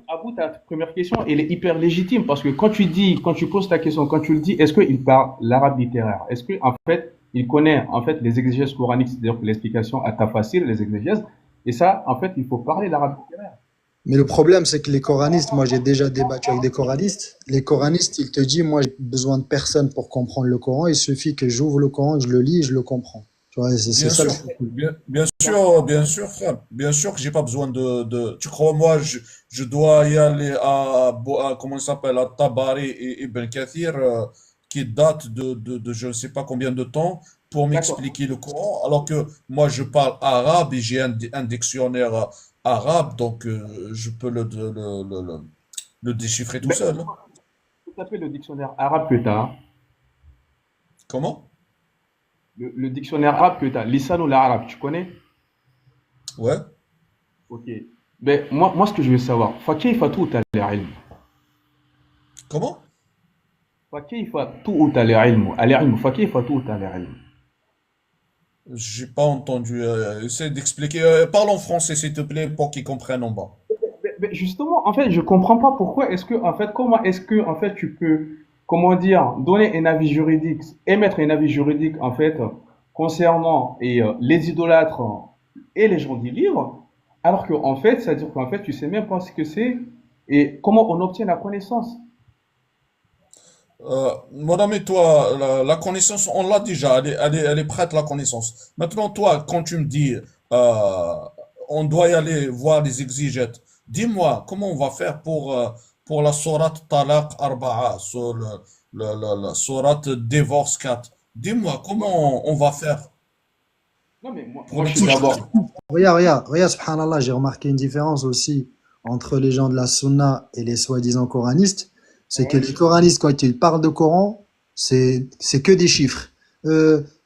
Abou, ta première question, elle est hyper légitime parce que quand tu poses ta question, quand tu le dis, est-ce qu'il parle l'arabe littéraire? Est-ce qu'en fait, il connaît en fait les exégèses coraniques, c'est-à-dire que l'explication à ta facile, les exégèses, et ça, en fait, il faut parler l'arabe littéraire.
Mais le problème, c'est que les coranistes, moi j'ai déjà débattu avec des coranistes. Les coranistes, ils te disent, moi j'ai besoin de personne pour comprendre le Coran. Il suffit que j'ouvre le Coran, je le lis, et je le comprends. Tu vois, c'est
Bien
ça le
sûr,
truc.
bien sûr, frère. Bien sûr que j'ai pas besoin Tu crois, moi, je dois y aller comment il s'appelle, à Tabari et Ibn Kathir, qui date de je ne sais pas combien de temps, pour
D'accord.
m'expliquer le Coran, alors que moi, je parle arabe et j'ai un dictionnaire arabe, donc je peux le déchiffrer tout
Ben,
seul, hein.
tout à fait le dictionnaire arabe que tu as,
Comment?
le dictionnaire arabe que tu as, Lisan ou l'arabe, tu connais?
Ouais.
Ok. Ben, moi, ce que je veux savoir, فكيف تؤتى العلم؟
Comment?
فكيف تؤتى العلم؟ العلم فكيف تؤتى العلم؟
J'ai pas entendu. Essaie d'expliquer. Parle en français, s'il te plaît, pour qu'ils comprennent en bas.
Mais justement, en fait, je comprends pas pourquoi est-ce que, en fait, comment est-ce que, en fait, tu peux, comment dire, donner un avis juridique, émettre un avis juridique, en fait, concernant les idolâtres et les gens du livre, alors que, en fait, c'est-à-dire qu'en fait, tu sais même pas ce que c'est et comment on obtient la connaissance.
Mon ami, toi, la connaissance, on l'a déjà. Elle est prête, la connaissance. Maintenant, toi, quand tu me dis, euh, on doit y aller voir les exégètes, dis-moi, comment on va faire pour la sourate Talaq Arba'a, sur la sourate Divorce 4. Dis-moi, comment on va faire
Non, mais moi,
pour
moi je suis
l'expliquer?
d'abord.
Regarde, subhanallah, j'ai remarqué une différence aussi entre les gens de la Sunna et les soi-disant coranistes. C'est que
Ouais.
les coranistes, quand ils parlent de Coran, c'est que des chiffres.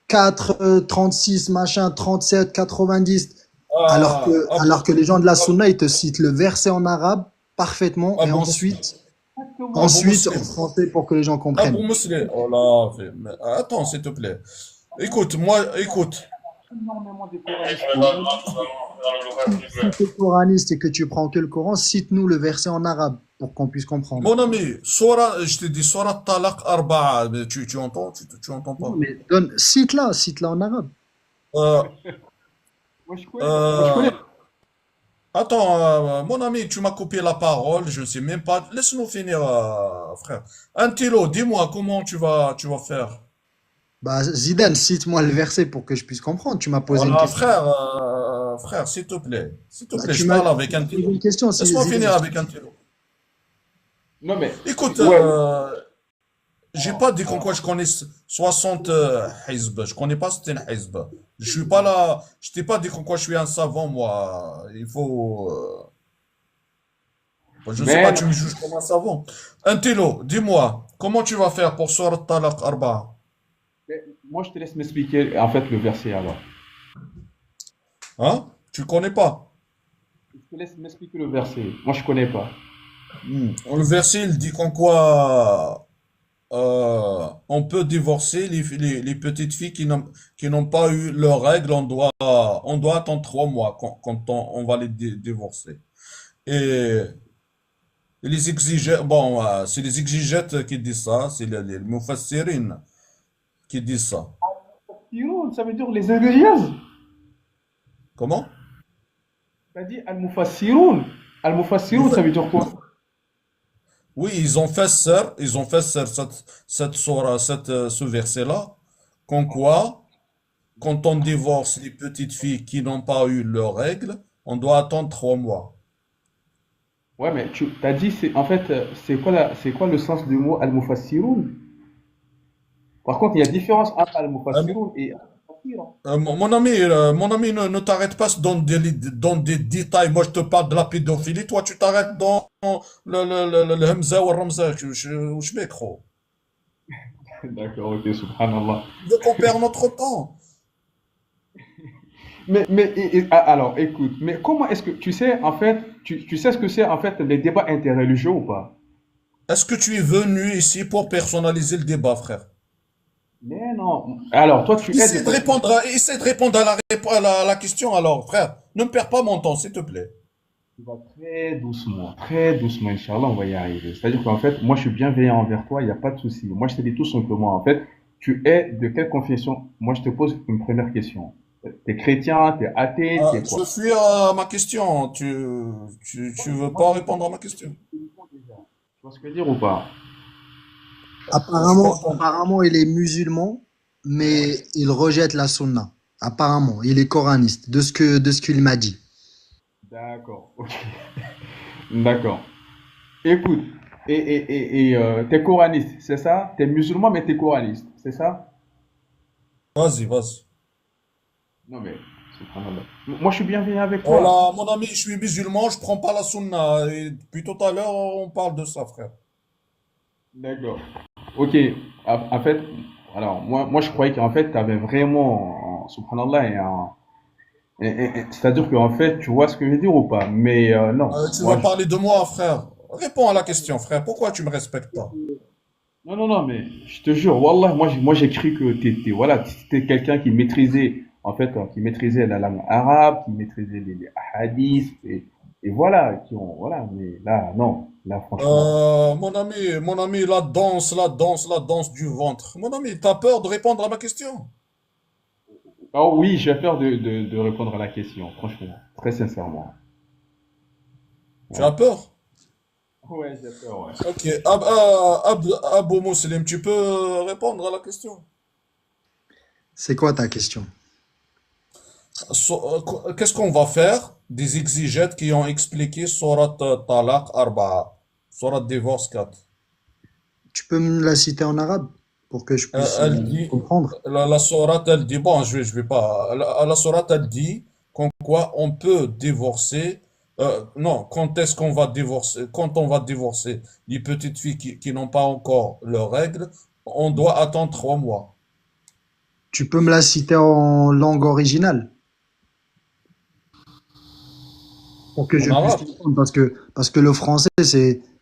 4, 36, machin, 37, 90. Alors que les gens de la Sunna, ils te citent le verset en arabe parfaitement et
Abu Muslim.
Exactement.
Abu
ensuite en
Muslim.
français pour que les gens
Abu
comprennent.
Muslim. Oh là, mais attends, s'il te plaît. Écoute, moi, écoute.
Énormément de choristes au monde.
Si tu es coraniste et que tu prends que le Coran, cite-nous le verset en arabe pour qu'on puisse comprendre.
Mon ami, je te dis, Surat Talaq Arba'a, mais tu entends, tu entends
Non,
pas.
mais cite-la en arabe.
Euh,
Moi, je connais. Moi, je
euh,
connais.
attends, mon ami, tu m'as coupé la parole, je ne sais même pas. Laisse-nous finir, frère. Antilo, dis-moi comment tu vas faire.
Bah, Zidane, cite-moi le verset pour que je puisse comprendre. Tu m'as posé une
Voilà,
question.
frère, s'il te plaît. S'il te
Bah,
plaît, je parle avec
tu m'as posé
Antilo.
une question,
Laisse-moi
Zidane.
finir avec Antilo.
Non, mais.
Écoute,
Ouais.
j'ai pas dit qu'en quoi je connais 60 hizb. Je connais pas 60 hizb. Je suis pas là. Je t'ai pas dit qu'en quoi je suis un savant, moi. Il faut. Je sais pas,
Mais,
tu me juges comme un savant. Antelo, dis-moi, comment tu vas faire pour Surat Talaq Arba?
moi, je te laisse m'expliquer, en fait, le verset alors.
Hein? Tu connais pas?
Je te laisse m'expliquer le verset. Moi, je connais pas.
Le verset, il dit qu'en quoi on peut divorcer les petites filles qui n'ont pas eu leurs règles. On doit attendre 3 mois quand on va les divorcer. Et les exégètes, bon, c'est les exégètes qui disent ça, c'est les mufassirin qui disent ça.
Mufassiroun, ça veut dire les exégèses.
Comment?
T'as dit al-mufassiroun. Al-mufassiroun, ça
Mufa-
veut dire quoi?
Oui, ils ont fait cette sourate, ce verset-là, qu'en quoi, quand on divorce les petites filles qui n'ont pas eu leurs règles, on doit attendre 3 mois.
Ouais, mais tu t'as dit, en fait, c'est quoi le sens du mot al-mufassiroun? Par contre, il y a différence entre
Euh,
al-mufassiroun et al-mufassir, hein.
mon ami, ne t'arrête pas dans des détails. Moi, je te parle de la pédophilie. Toi, tu t'arrêtes dans le Hamza ou le Ramza. Je m'écro.
D'accord, ok, subhanallah.
Tu veux qu'on perd notre temps.
Alors, écoute, mais comment est-ce que, tu sais, en fait, tu sais ce que c'est, en fait, les débats interreligieux ou pas?
Est-ce que tu es venu ici pour personnaliser le débat, frère?
Mais non. Alors, toi, tu aides.
Essaie de répondre à la question, alors, frère. Ne me perds pas mon temps, s'il te plaît.
Tu vas très doucement, Inch'Allah, on va y arriver. C'est-à-dire qu'en fait, moi, je suis bienveillant envers toi, il n'y a pas de souci. Moi, je te dis tout simplement, en fait, tu es de quelle confession? Moi, je te pose une première question. T'es chrétien, t'es athée, t'es
Je
quoi?
suis à ma question. Tu veux
Moi,
pas
je
répondre à ma question?
te réponds déjà. Tu vois ce que je veux dire ou pas?
Je
Apparemment,
t'entends.
apparemment, il est musulman, mais il rejette la sunna. Apparemment, il est coraniste, de ce qu'il m'a dit.
D'accord, ok. D'accord. Écoute, t'es coraniste, c'est ça? T'es musulman, mais t'es coraniste, c'est ça?
Vas-y, vas-y.
Non, mais, subhanallah. Moi, je suis bienveillant avec toi.
Voilà, mon ami, je suis musulman, je prends pas la sunna. Et depuis tout à l'heure, on parle de ça, frère.
D'accord. Ok. En fait, alors, moi, je croyais qu'en fait, tu avais vraiment, subhanallah, c'est-à-dire qu'en fait, tu vois ce que je veux dire ou pas? Mais non,
Tu
moi,
vas parler de moi, frère. Réponds à la question, frère. Pourquoi tu me respectes pas?
non, non, non, mais je te jure, wallah, moi, j'ai cru que voilà, t'étais quelqu'un qui maîtrisait, en fait, qui maîtrisait la langue arabe, qui maîtrisait les hadiths, et voilà, voilà, mais là, non, là, franchement.
Mon ami, la danse du ventre. Mon ami, t'as peur de répondre à ma question?
Oh oui, j'ai peur de répondre à la question, franchement, très sincèrement.
Tu as
Ouais.
peur?
Ouais, j'ai peur, ouais.
Ok, Abou Muslim, tu peux répondre à la question.
C'est quoi ta question?
Qu'est-ce qu'on va faire des exégètes qui ont expliqué Surat Talaq Arba'a, Surat Divorce 4?
Tu peux me la citer en arabe pour que je puisse
Elle dit,
comprendre?
la sourate, elle dit, bon, je vais pas, la sourate, elle dit qu'en quoi on peut divorcer, non, quand est-ce qu'on va divorcer, quand on va divorcer les petites filles qui n'ont pas encore leurs règles, on doit attendre 3 mois.
Tu peux me la citer en langue originale pour que
En
je puisse
arabe?
comprendre parce que le français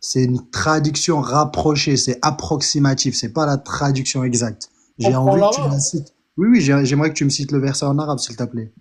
c'est une traduction rapprochée, c'est approximatif, c'est pas la traduction exacte.
On
J'ai
prend
envie que tu me
l'arabe.
la cites. Oui, oui, j'aimerais que tu me cites le verset en arabe, s'il te plaît.